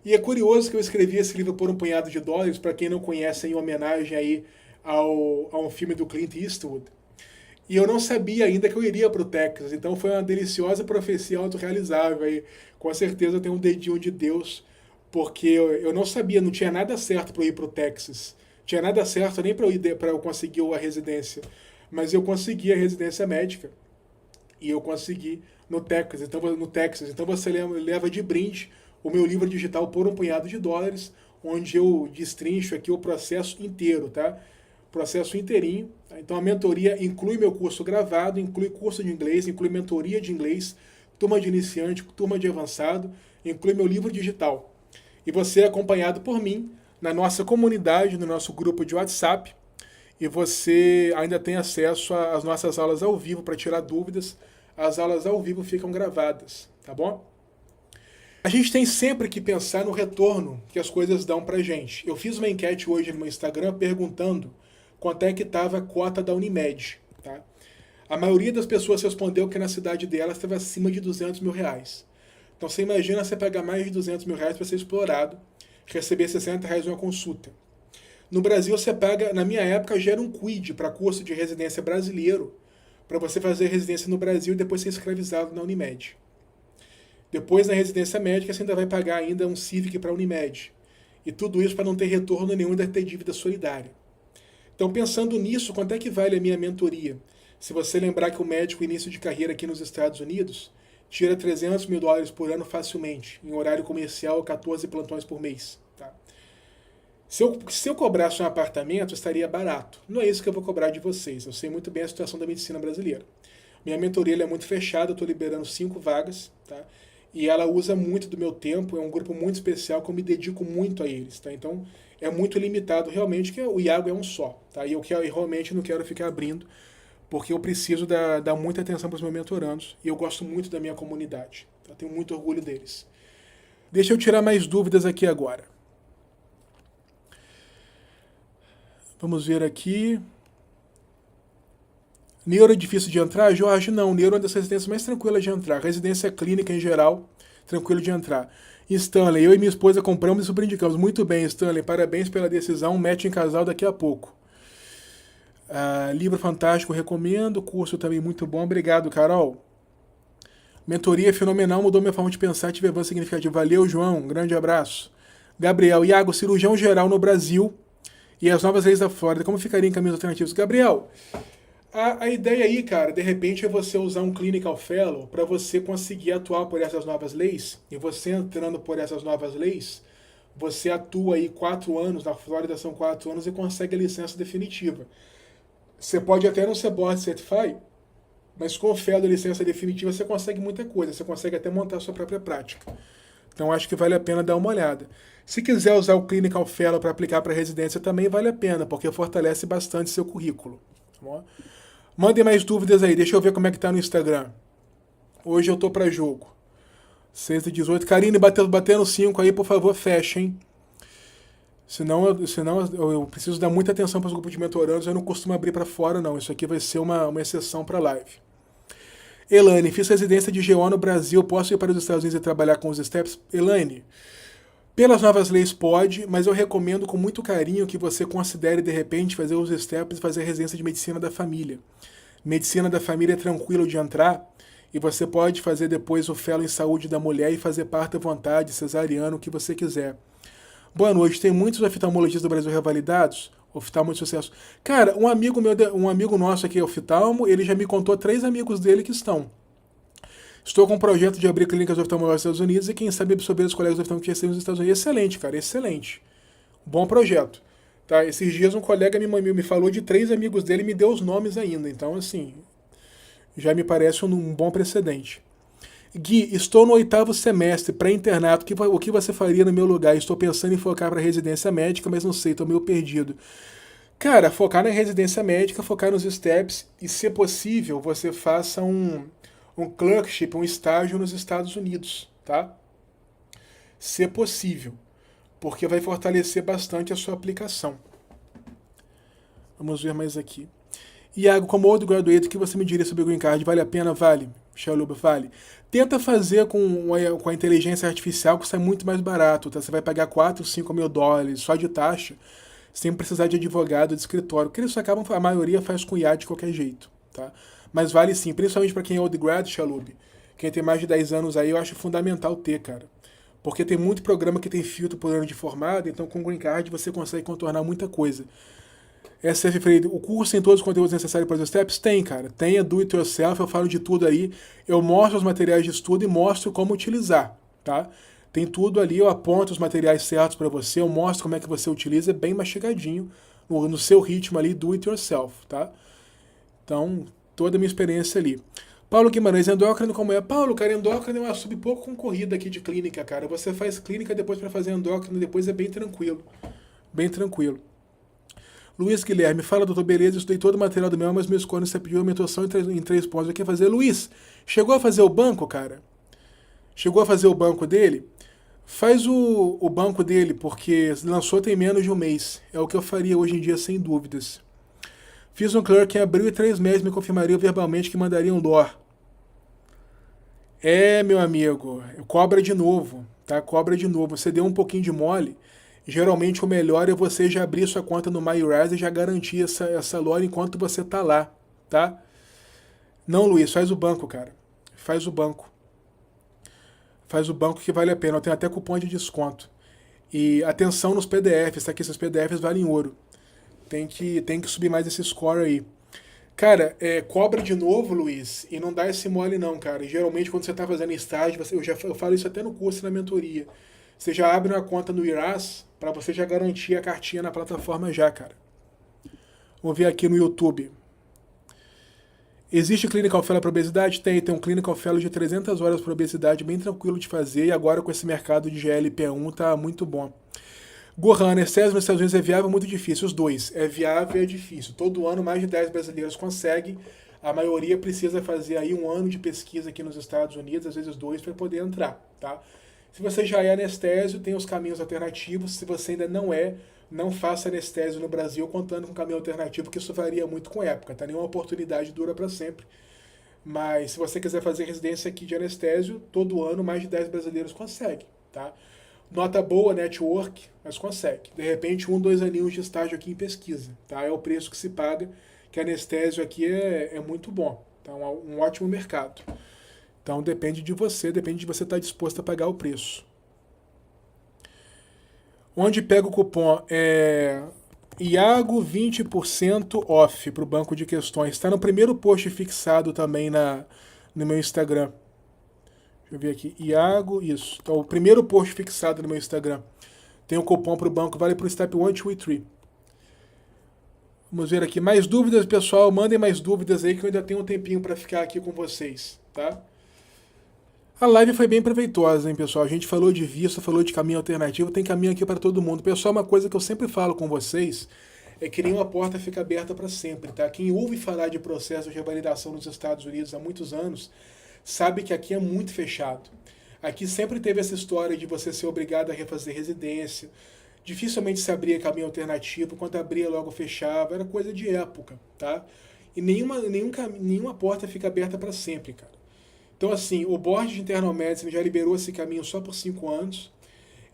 Speaker 1: E é curioso que eu escrevi esse livro por um punhado de dólares, para quem não conhece, em homenagem aí a um filme do Clint Eastwood. E eu não sabia ainda que eu iria para o Texas, então foi uma deliciosa profecia autorrealizável. Aí, com certeza tem um dedinho de Deus, porque eu não sabia, não tinha nada certo para eu ir para o Texas. Tinha nada certo nem para eu conseguir a residência, mas eu consegui a residência médica e eu consegui no Texas. Então você leva de brinde o meu livro digital por um punhado de dólares, onde eu destrincho aqui o processo inteiro, tá? Processo inteirinho. Tá? Então a mentoria inclui meu curso gravado, inclui curso de inglês, inclui mentoria de inglês, turma de iniciante, turma de avançado, inclui meu livro digital. E você é acompanhado por mim na nossa comunidade, no nosso grupo de WhatsApp, e você ainda tem acesso às nossas aulas ao vivo para tirar dúvidas. As aulas ao vivo ficam gravadas, tá bom? A gente tem sempre que pensar no retorno que as coisas dão pra gente. Eu fiz uma enquete hoje no meu Instagram perguntando quanto é que estava a cota da Unimed. Tá? A maioria das pessoas respondeu que na cidade dela estava acima de R$200 mil. Então você imagina você pagar mais de R$200 mil para ser explorado, receber R$60 uma consulta. No Brasil você paga, na minha época já era um quid para curso de residência brasileiro, para você fazer residência no Brasil e depois ser escravizado na Unimed. Depois, na residência médica, você ainda vai pagar ainda um Civic para a Unimed. E tudo isso para não ter retorno nenhum e ainda ter dívida solidária. Então, pensando nisso, quanto é que vale a minha mentoria? Se você lembrar que o médico, início de carreira aqui nos Estados Unidos, tira $300 mil por ano facilmente, em horário comercial, 14 plantões por mês. Tá? Se eu cobrasse um apartamento, estaria barato. Não é isso que eu vou cobrar de vocês. Eu sei muito bem a situação da medicina brasileira. Minha mentoria é muito fechada, eu estou liberando 5 vagas, tá? E ela usa muito do meu tempo, é um grupo muito especial que eu me dedico muito a eles, tá? Então é muito limitado realmente, que o Iago é um só, tá? E eu realmente não quero ficar abrindo, porque eu preciso dar muita atenção para os meus mentorandos, e eu gosto muito da minha comunidade, tá? Tenho muito orgulho deles. Deixa eu tirar mais dúvidas aqui agora. Vamos ver aqui. Neuro é difícil de entrar? Jorge, não. Neuro é uma das residências mais tranquilas de entrar. Residência clínica em geral, tranquilo de entrar. Stanley, eu e minha esposa compramos e superindicamos. Muito bem, Stanley. Parabéns pela decisão. Match em casal daqui a pouco. Livro fantástico, recomendo. Curso também muito bom. Obrigado, Carol. Mentoria fenomenal, mudou minha forma de pensar. Tive avanço significativo. Valeu, João. Um grande abraço. Gabriel, Iago, cirurgião geral no Brasil e as novas leis da Flórida. Como ficaria em caminhos alternativos? Gabriel, a ideia aí, cara, de repente é você usar um Clinical Fellow para você conseguir atuar por essas novas leis, e você entrando por essas novas leis, você atua aí 4 anos, na Flórida são 4 anos, e consegue a licença definitiva. Você pode até não ser Board Certified, mas com o Fellow e licença definitiva você consegue muita coisa, você consegue até montar a sua própria prática. Então acho que vale a pena dar uma olhada. Se quiser usar o Clinical Fellow para aplicar para residência também vale a pena, porque fortalece bastante seu currículo. Tá bom? Mandem mais dúvidas aí, deixa eu ver como é que tá no Instagram. Hoje eu tô para jogo. 6h18. Karine, batendo 5 aí, por favor, fecha, hein? Senão eu preciso dar muita atenção para os grupos de mentorandos, eu não costumo abrir para fora, não. Isso aqui vai ser uma exceção para a live. Elaine, fiz residência de GO no Brasil, posso ir para os Estados Unidos e trabalhar com os STEPs? Elaine, pelas novas leis pode, mas eu recomendo com muito carinho que você considere, de repente, fazer os STEPs e fazer a residência de medicina da família. Medicina da família é tranquilo de entrar e você pode fazer depois o fellow em saúde da mulher e fazer parto à vontade, cesariano, o que você quiser. Boa noite, tem muitos oftalmologistas do Brasil revalidados? Oftalmo de sucesso. Cara, um amigo nosso aqui é oftalmo, ele já me contou 3 amigos dele que estão. Estou com um projeto de abrir clínicas oftalmológicas nos Estados Unidos e quem sabe absorver os colegas oftalmólogos que recebem nos Estados Unidos. Excelente, cara, excelente. Bom projeto. Tá? Esses dias um colega me falou de 3 amigos dele e me deu os nomes ainda. Então, assim, já me parece um bom precedente. Gui, estou no 8º semestre, pré-internato, o que você faria no meu lugar? Estou pensando em focar para residência médica, mas não sei, estou meio perdido. Cara, focar na residência médica, focar nos STEPs e, se possível, você faça um clerkship, um estágio nos Estados Unidos, tá? Se possível, porque vai fortalecer bastante a sua aplicação. Vamos ver mais aqui. Iago, como outro graduate, o que você me diria sobre o Green Card? Vale a pena? Vale. Xaluba, vale. Tenta fazer com a inteligência artificial, que sai muito mais barato, tá? Você vai pagar 4, 5 mil dólares só de taxa, sem precisar de advogado, de escritório. Porque eles acabam, a maioria faz com IA de qualquer jeito, tá? Mas vale sim, principalmente para quem é old grad, Xalub. Quem tem mais de 10 anos aí, eu acho fundamental ter, cara. Porque tem muito programa que tem filtro por ano de formado, então com o Green Card você consegue contornar muita coisa. SF Freire, o curso tem todos os conteúdos necessários para os STEPs? Tem, cara. Tem a do it yourself, eu falo de tudo aí. Eu mostro os materiais de estudo e mostro como utilizar, tá? Tem tudo ali, eu aponto os materiais certos para você, eu mostro como é que você utiliza, bem mastigadinho, no seu ritmo ali, do it yourself, tá? Então, toda a minha experiência ali. Paulo Guimarães, endócrino como é? Paulo, cara, endócrino é uma sub pouco concorrida aqui de clínica, cara. Você faz clínica depois para fazer endócrino, depois é bem tranquilo. Bem tranquilo. Luiz Guilherme, fala, doutor, beleza, estudei todo o material do meu, mas meu score você pediu aumentação em 3 pontos. Eu quero fazer. Luiz, chegou a fazer o banco, cara? Chegou a fazer o banco dele? Faz o banco dele, porque lançou tem menos de um mês. É o que eu faria hoje em dia, sem dúvidas. Fiz um clerk em abril e 3 meses me confirmariam verbalmente que mandariam LOR. Meu amigo, cobra de novo, tá? Cobra de novo. Você deu um pouquinho de mole. Geralmente o melhor é você já abrir sua conta no MyRise e já garantir essa LOR enquanto você tá lá, tá? Não, Luiz, faz o banco, cara. Faz o banco. Faz o banco que vale a pena. Eu tenho até cupom de desconto. E atenção nos PDFs, tá? Que esses PDFs valem ouro. Tem que subir mais esse score aí. Cara, cobra de novo, Luiz, e não dá esse mole não, cara. E, geralmente quando você tá fazendo estágio, eu falo isso até no curso e na mentoria. Você já abre uma conta no IRAS para você já garantir a cartinha na plataforma já, cara. Vamos ver aqui no YouTube. Existe Clinical Fellow para obesidade? Tem um Clinical Fellow de 300 horas para obesidade, bem tranquilo de fazer, e agora com esse mercado de GLP-1 tá muito bom. Gohan, anestésia nos Estados Unidos é viável ou muito difícil? Os dois. É viável e é difícil. Todo ano mais de 10 brasileiros conseguem. A maioria precisa fazer aí 1 ano de pesquisa aqui nos Estados Unidos, às vezes 2, para poder entrar, tá? Se você já é anestésio, tem os caminhos alternativos. Se você ainda não é, não faça anestésio no Brasil contando com um caminho alternativo, porque isso varia muito com época, tá? Nenhuma oportunidade dura para sempre. Mas se você quiser fazer residência aqui de anestésio, todo ano mais de 10 brasileiros conseguem, tá? Nota boa, network, mas consegue. De repente, 1, 2 aninhos de estágio aqui em pesquisa, tá? É o preço que se paga, que anestésio aqui é muito bom, tá? Um ótimo mercado. Então depende de você estar disposto a pagar o preço. Onde pega o cupom? Iago 20% off para o banco de questões. Está no primeiro post fixado também no meu Instagram. Deixa eu ver aqui. Iago, isso. Então, o primeiro post fixado no meu Instagram. Tem um cupom para o banco, vale para o Step 1, 2 e 3. Vamos ver aqui. Mais dúvidas, pessoal? Mandem mais dúvidas aí que eu ainda tenho um tempinho para ficar aqui com vocês, tá? A live foi bem proveitosa, hein, pessoal? A gente falou de vista, falou de caminho alternativo, tem caminho aqui para todo mundo. Pessoal, uma coisa que eu sempre falo com vocês é que nenhuma porta fica aberta para sempre, tá? Quem ouve falar de processo de revalidação nos Estados Unidos há muitos anos sabe que aqui é muito fechado. Aqui sempre teve essa história de você ser obrigado a refazer residência. Dificilmente se abria caminho alternativo. Quando abria, logo fechava. Era coisa de época, tá? E nenhuma porta fica aberta para sempre, cara. Então, assim, o Board de Internal Medicine já liberou esse caminho só por 5 anos.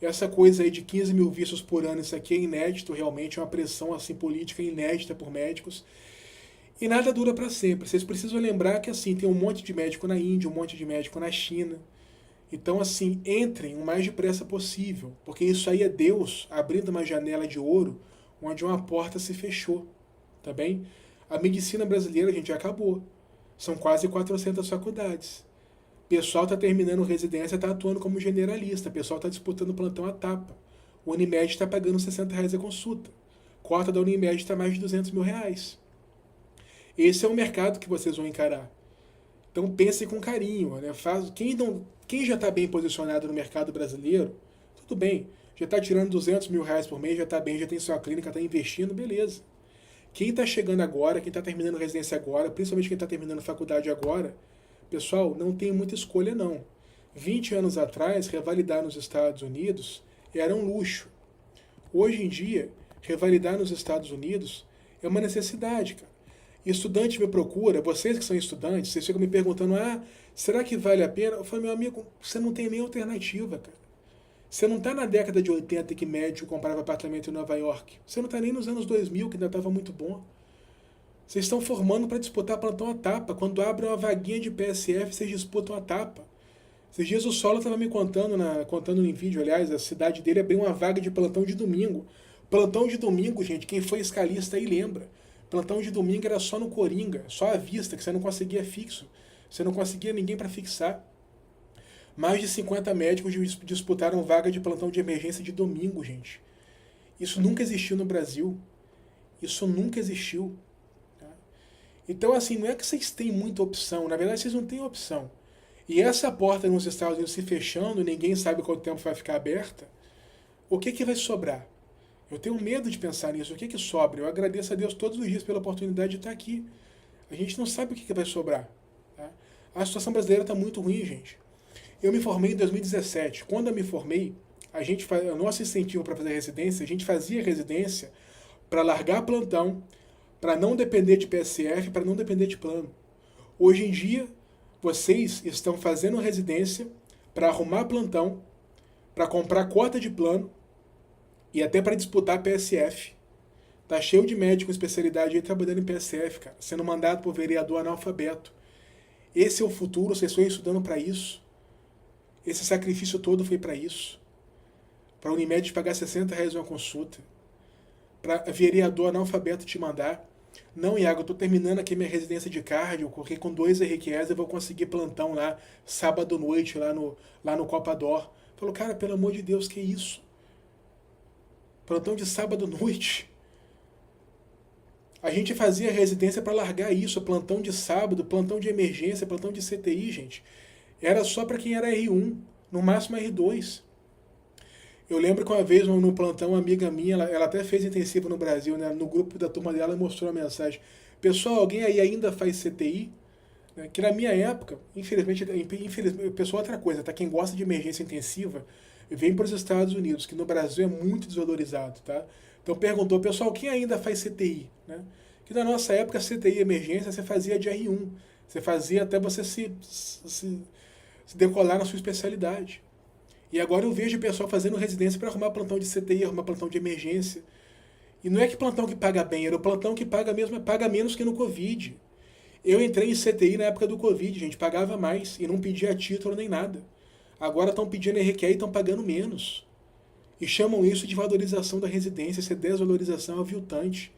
Speaker 1: Essa coisa aí de 15 mil vistos por ano, isso aqui é inédito, realmente, é uma pressão assim, política inédita por médicos. E nada dura para sempre. Vocês precisam lembrar que assim, tem um monte de médico na Índia, um monte de médico na China. Então, assim, entrem o mais depressa possível, porque isso aí é Deus abrindo uma janela de ouro onde uma porta se fechou, tá bem? A medicina brasileira, a gente, já acabou. São quase 400 faculdades. O pessoal está terminando residência, está atuando como generalista. O pessoal está disputando plantão à tapa. O Unimed está pagando R$60 a consulta. Cota da Unimed está mais de R$200 mil. Esse é o mercado que vocês vão encarar. Então pensem com carinho. Né? Quem já está bem posicionado no mercado brasileiro, tudo bem. Já está tirando R$200 mil por mês, já está bem, já tem sua clínica, está investindo, beleza. Quem está chegando agora, quem está terminando residência agora, principalmente quem está terminando faculdade agora, pessoal, não tem muita escolha não. 20 anos atrás, revalidar nos Estados Unidos era um luxo. Hoje em dia, revalidar nos Estados Unidos é uma necessidade, cara. Estudante me procura, vocês que são estudantes, vocês ficam me perguntando, será que vale a pena? Eu falo, meu amigo, você não tem nem alternativa, cara. Você não está na década de 80 que médico comprava apartamento em Nova York. Você não está nem nos anos 2000, que ainda estava muito bom. Vocês estão formando para disputar plantão à tapa. Quando abre uma vaguinha de PSF, vocês disputam a tapa. Esses dias o Solo estava me contando em vídeo, aliás, a cidade dele abriu uma vaga de plantão de domingo. Plantão de domingo, gente, quem foi escalista aí lembra. Plantão de domingo era só no Coringa, só à vista, que você não conseguia fixo. Você não conseguia ninguém para fixar. Mais de 50 médicos disputaram vaga de plantão de emergência de domingo, gente. Isso nunca existiu no Brasil. Isso nunca existiu. Tá? Então, assim, não é que vocês têm muita opção. Na verdade, vocês não têm opção. E essa porta nos Estados Unidos se fechando, ninguém sabe quanto tempo vai ficar aberta, o que vai sobrar? Eu tenho medo de pensar nisso. O que sobra? Eu agradeço a Deus todos os dias pela oportunidade de estar aqui. A gente não sabe o que vai sobrar. Tá? A situação brasileira está muito ruim, gente. Eu me formei em 2017. Quando eu me formei, o nosso incentivo para fazer residência, a gente fazia residência para largar plantão, para não depender de PSF, para não depender de plano. Hoje em dia, vocês estão fazendo residência para arrumar plantão, para comprar cota de plano e até para disputar PSF. Tá cheio de médico com especialidade aí trabalhando em PSF, cara, sendo mandado por vereador analfabeto. Esse é o futuro, vocês estão estudando para isso. Esse sacrifício todo foi para isso. Para a Unimed pagar R$60 uma consulta. Para vereador analfabeto te mandar. Não, Iago, eu estou terminando aqui minha residência de cardio, porque com 2 RQS eu vou conseguir plantão lá, sábado à noite, lá no Copador. Falou, cara, pelo amor de Deus, que isso? Plantão de sábado à noite. A gente fazia residência para largar isso, plantão de sábado, plantão de emergência, plantão de CTI, gente. Era só para quem era R1, no máximo R2. Eu lembro que uma vez no plantão, uma amiga minha, ela até fez intensivo no Brasil, né? No grupo da turma dela, mostrou a mensagem. Pessoal, alguém aí ainda faz CTI? Né? Que na minha época, infelizmente, pessoal, outra coisa, tá? Quem gosta de emergência intensiva, vem para os Estados Unidos, que no Brasil é muito desvalorizado, tá? Então perguntou, pessoal, quem ainda faz CTI? Né? Que na nossa época, CTI emergência, você fazia de R1. Você fazia até você se decolar na sua especialidade. E agora eu vejo o pessoal fazendo residência para arrumar plantão de CTI, arrumar plantão de emergência. E não é que plantão que paga bem, era o plantão que paga menos que no Covid. Eu entrei em CTI na época do Covid, gente, pagava mais e não pedia título nem nada. Agora estão pedindo RQE e estão pagando menos. E chamam isso de valorização da residência, isso é desvalorização aviltante.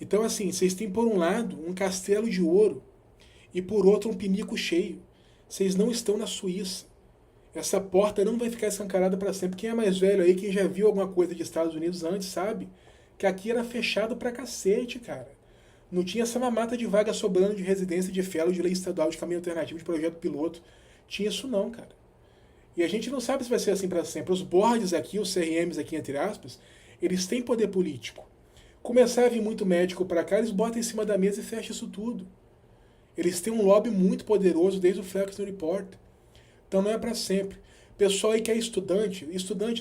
Speaker 1: Então, assim, vocês têm por um lado um castelo de ouro e por outro um pinico cheio. Vocês não estão na Suíça. Essa porta não vai ficar escancarada para sempre. Quem é mais velho aí, quem já viu alguma coisa de Estados Unidos antes, sabe que aqui era fechado pra cacete, cara. Não tinha essa mamata de vaga sobrando de residência de fellow, de lei estadual, de caminho alternativo, de projeto piloto. Tinha isso não, cara. E a gente não sabe se vai ser assim para sempre. Os boards aqui, os CRMs aqui, entre aspas, eles têm poder político. Começar a vir muito médico para cá, eles botam em cima da mesa e fecham isso tudo. Eles têm um lobby muito poderoso desde o Flexner Report. Então não é para sempre. Pessoal aí que é estudante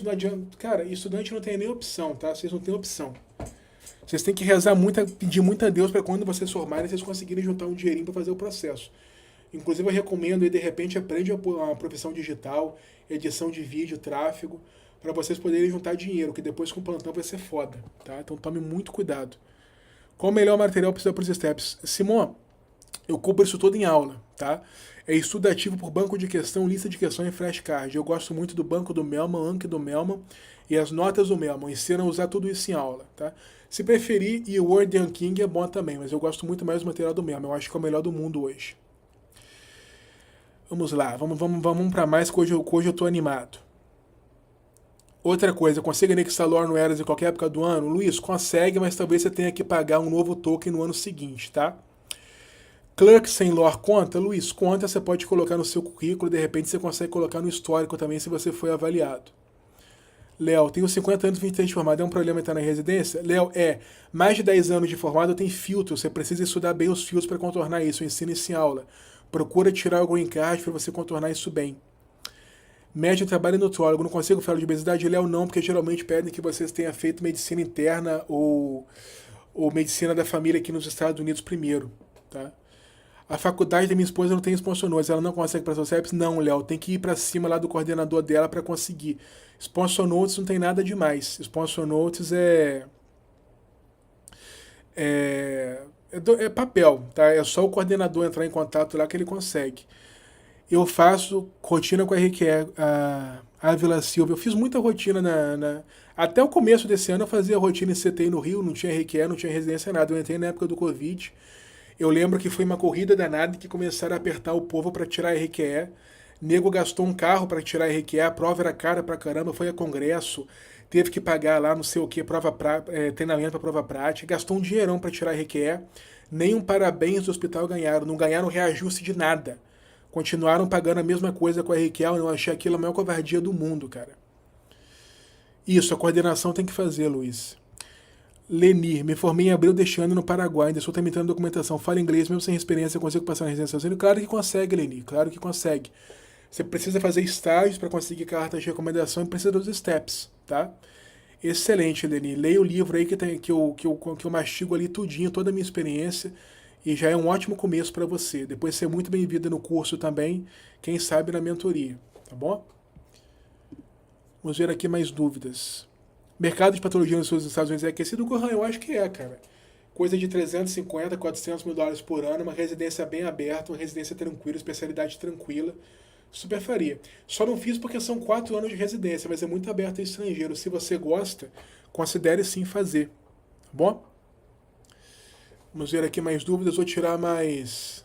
Speaker 1: não adianta, cara, estudante não tem nem opção, tá? Vocês não têm opção. Vocês têm que rezar muito, pedir muito a Deus para quando vocês formarem, vocês conseguirem juntar um dinheirinho para fazer o processo. Inclusive eu recomendo aí, de repente, aprende a profissão digital, edição de vídeo, tráfego, para vocês poderem juntar dinheiro, que depois com o plantão vai ser foda, tá? Então tome muito cuidado. Qual o melhor material para os steps? Simon, eu cubro isso tudo em aula, tá? É estudo ativo por banco de questão, lista de questões e flashcard. Eu gosto muito do banco do Melman, Anki do Melman e as notas do Melman. Ensino a usar tudo isso em aula, tá? Se preferir, e o Word and King é bom também, mas eu gosto muito mais do material do Melman. Eu acho que é o melhor do mundo hoje. Vamos lá, vamos para mais, que hoje eu tô animado. Outra coisa, consegue anexar lore no Eras em qualquer época do ano? Luiz, consegue, mas talvez você tenha que pagar um novo token no ano seguinte, tá? Clerk sem lore conta? Luiz, conta, você pode colocar no seu currículo, de repente você consegue colocar no histórico também se você foi avaliado. Léo, tenho 50 anos, 23 de formado, é um problema estar na residência? Léo, mais de 10 anos de formado tem filtro, você precisa estudar bem os filtros para contornar isso, eu ensino isso em aula. Procura tirar o green card para você contornar isso bem. Médico trabalha nutrólogo, não consigo falar de obesidade? Léo, não, porque geralmente pedem que vocês tenham feito medicina interna ou medicina da família aqui nos Estados Unidos primeiro, tá? A faculdade da minha esposa não tem sponsor notes, ela não consegue para SOCEPS? Não, Léo, tem que ir para cima lá do coordenador dela para conseguir. Sponsor notes não tem nada demais. Sponsor notes é papel, tá? É só o coordenador entrar em contato lá que ele consegue. Eu faço rotina com a RQE, a Ávila Silva. Eu fiz muita rotina até o começo desse ano eu fazia rotina em CTI no Rio, não tinha RQE, não tinha residência, nada. Eu entrei na época do Covid. Eu lembro que foi uma corrida danada que começaram a apertar o povo para tirar a RQE. Nego gastou um carro para tirar a RQE, a prova era cara pra caramba, foi a congresso, teve que pagar lá não sei o que, treinamento para prova prática, gastou um dinheirão para tirar a RQE, nem um parabéns do hospital ganharam, não ganharam reajuste de nada. Continuaram pagando a mesma coisa com a RQE, eu achei aquilo a maior covardia do mundo, cara. Isso, a coordenação tem que fazer, Luiz. Lenir, me formei em abril deste ano no Paraguai, ainda estou tramitando documentação, falo inglês, mesmo sem experiência, consigo passar na residência? Claro que consegue, Lenir, claro que consegue. Você precisa fazer estágios para conseguir carta de recomendação e precisa dos steps, tá? Excelente, Lenir. Leia o livro aí que eu mastigo ali tudinho, toda a minha experiência, e já é um ótimo começo para você. Depois ser muito bem-vinda no curso também, quem sabe na mentoria, tá bom? Vamos ver aqui mais dúvidas. Mercado de patologia nos Estados Unidos é aquecido? Gohan, eu acho que é, cara. Coisa de 350, 400 mil dólares por ano, uma residência bem aberta, uma residência tranquila, especialidade tranquila. Super faria. Só não fiz porque são 4 anos de residência, mas é muito aberto ao estrangeiro. Se você gosta, considere sim fazer. Tá bom? Vamos ver aqui mais dúvidas. Vou tirar mais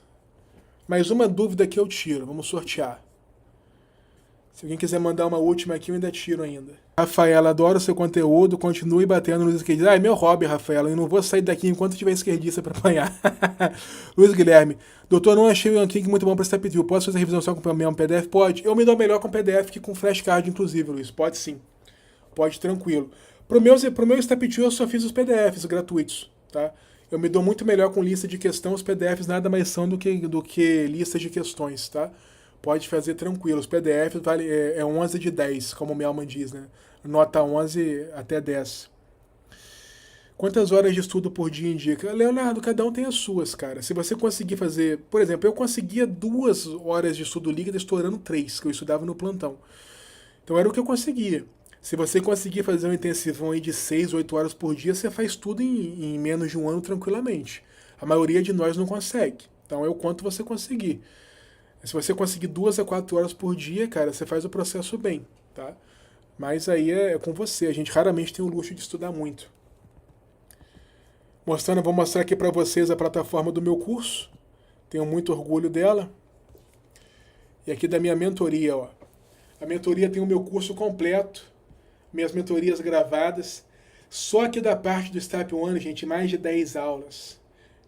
Speaker 1: uma dúvida que eu tiro. Vamos sortear. Se alguém quiser mandar uma última aqui, eu ainda tiro ainda. Rafaela, adoro o seu conteúdo, continue batendo nos esquerdistas. É meu hobby, Rafaela, eu não vou sair daqui enquanto tiver esquerdista para apanhar. Luiz Guilherme, doutor, não achei o Anking muito bom para Step View. Posso fazer a revisão só com o mesmo PDF? Pode. Eu me dou melhor com PDF que com flashcard, inclusive, Luiz. Pode sim. Pode, tranquilo. Pro meu Step View eu só fiz os PDFs gratuitos, tá? Eu me dou muito melhor com lista de questão, os PDFs nada mais são do que listas de questões, tá? Pode fazer tranquilo. Os PDFs é 11 de 10, como o Melman diz, né? Nota 11 até 10. Quantas horas de estudo por dia indica? Leonardo, cada um tem as suas, cara. Se você conseguir fazer... Por exemplo, eu conseguia 2 horas de estudo líquido estourando 3, que eu estudava no plantão. Então era o que eu conseguia. Se você conseguir fazer um intensivão aí de 6, 8 horas por dia, você faz tudo em menos de um ano tranquilamente. A maioria de nós não consegue. Então é o quanto você conseguir. Se você conseguir 2 a 4 horas por dia, cara, você faz o processo bem, tá? Mas aí é com você. A gente raramente tem o luxo de estudar muito. Vou mostrar aqui para vocês a plataforma do meu curso. Tenho muito orgulho dela. E aqui da minha mentoria, ó. A mentoria tem o meu curso completo, minhas mentorias gravadas. Só aqui da parte do Step 1, gente, mais de 10 aulas.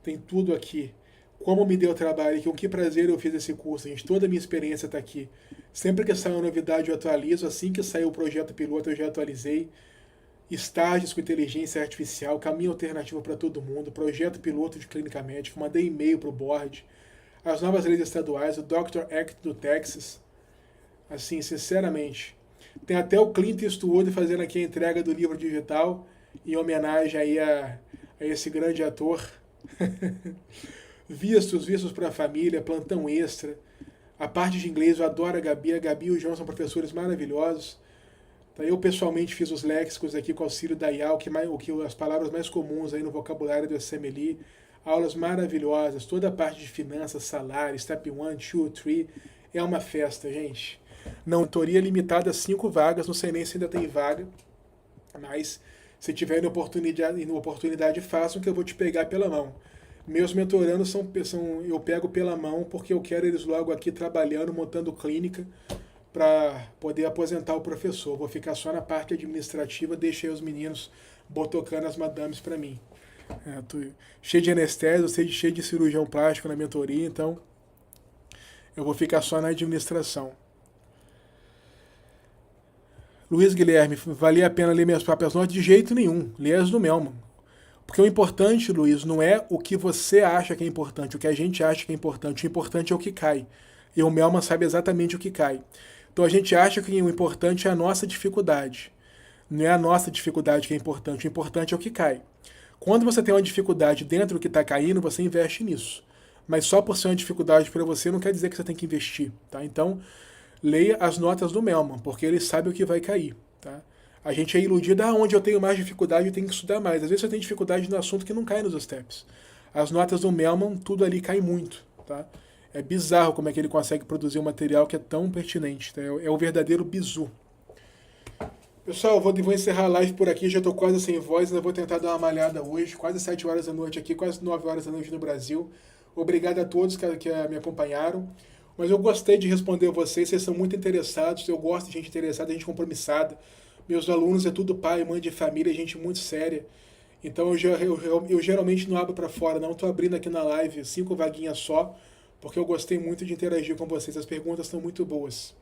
Speaker 1: Tem tudo aqui. Como me deu trabalho e com que prazer eu fiz esse curso, gente. Toda a minha experiência está aqui. Sempre que sai uma novidade eu atualizo. Assim que saiu o projeto piloto eu já atualizei. Estágios com inteligência artificial, caminho alternativo para todo mundo, projeto piloto de clínica médica, mandei e-mail para o board, as novas leis estaduais, o Doctor Act do Texas. Assim, sinceramente. Tem até o Clint Eastwood fazendo aqui a entrega do livro digital em homenagem aí a esse grande ator. Vistos para a família, plantão extra. A parte de inglês eu adoro a Gabi e o João são professores maravilhosos. Eu pessoalmente fiz os léxicos aqui com o auxílio da IAL, as palavras mais comuns aí no vocabulário do SMLI. Aulas maravilhosas, toda a parte de finanças, salário, step 1, 2, 3. É uma festa, gente. Não, mentoria limitada a 5 vagas, não sei nem se ainda tem vaga, mas se tiver oportunidade façam que eu vou te pegar pela mão. Meus mentorandos eu pego pela mão porque eu quero eles logo aqui trabalhando, montando clínica para poder aposentar o professor. Vou ficar só na parte administrativa, deixei os meninos botocando as madames para mim. Tô cheio de anestésia, cheio de cirurgião plástico na mentoria, então eu vou ficar só na administração. Luiz Guilherme, valia a pena ler minhas próprias notas? De jeito nenhum, lê as do Melman. Porque o importante, Luiz, não é o que você acha que é importante, o que a gente acha que é importante. O importante é o que cai. E o Melman sabe exatamente o que cai. Então a gente acha que o importante é a nossa dificuldade. Não é a nossa dificuldade que é importante, o importante é o que cai. Quando você tem uma dificuldade dentro do que está caindo, você investe nisso. Mas só por ser uma dificuldade para você não quer dizer que você tem que investir. Tá? Então, leia as notas do Melman, porque ele sabe o que vai cair. Tá? A gente é iludido, onde eu tenho mais dificuldade eu tenho que estudar mais. Às vezes você tem dificuldade no assunto que não cai nos steps. As notas do Melman, tudo ali cai muito. Tá? É bizarro como é que ele consegue produzir um material que é tão pertinente. Tá? É o verdadeiro bizu. Pessoal, vou encerrar a live por aqui, já estou quase sem voz, ainda vou tentar dar uma malhada hoje, quase 7 horas da noite aqui, quase 9 horas da noite no Brasil. Obrigado a todos que me acompanharam. Mas eu gostei de responder vocês são muito interessados, eu gosto de gente interessada, gente compromissada. Meus alunos é tudo pai, mãe de família, gente muito séria. Então eu geralmente não abro para fora, não. Estou abrindo aqui na live 5 vaguinhas só, porque eu gostei muito de interagir com vocês. As perguntas estão muito boas.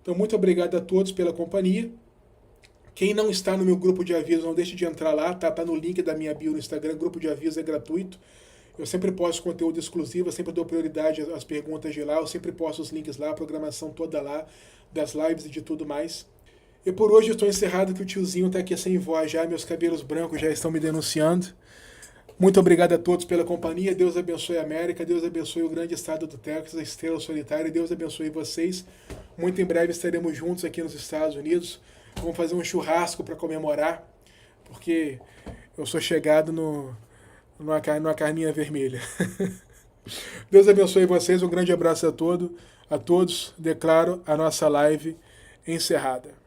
Speaker 1: Então, muito obrigado a todos pela companhia. Quem não está no meu grupo de avisos, não deixe de entrar lá, tá no link da minha bio no Instagram, grupo de avisos é gratuito. Eu sempre posto conteúdo exclusivo, eu sempre dou prioridade às perguntas de lá, eu sempre posto os links lá, a programação toda lá, das lives e de tudo mais. E por hoje eu estou encerrado que o tiozinho está aqui sem voz já, meus cabelos brancos já estão me denunciando. Muito obrigado a todos pela companhia, Deus abençoe a América, Deus abençoe o grande estado do Texas, a estrela solitária, Deus abençoe vocês. Muito em breve estaremos juntos aqui nos Estados Unidos. Vamos fazer um churrasco para comemorar, porque eu sou chegado numa carninha vermelha. Deus abençoe vocês, um grande abraço a todos. Declaro a nossa live encerrada.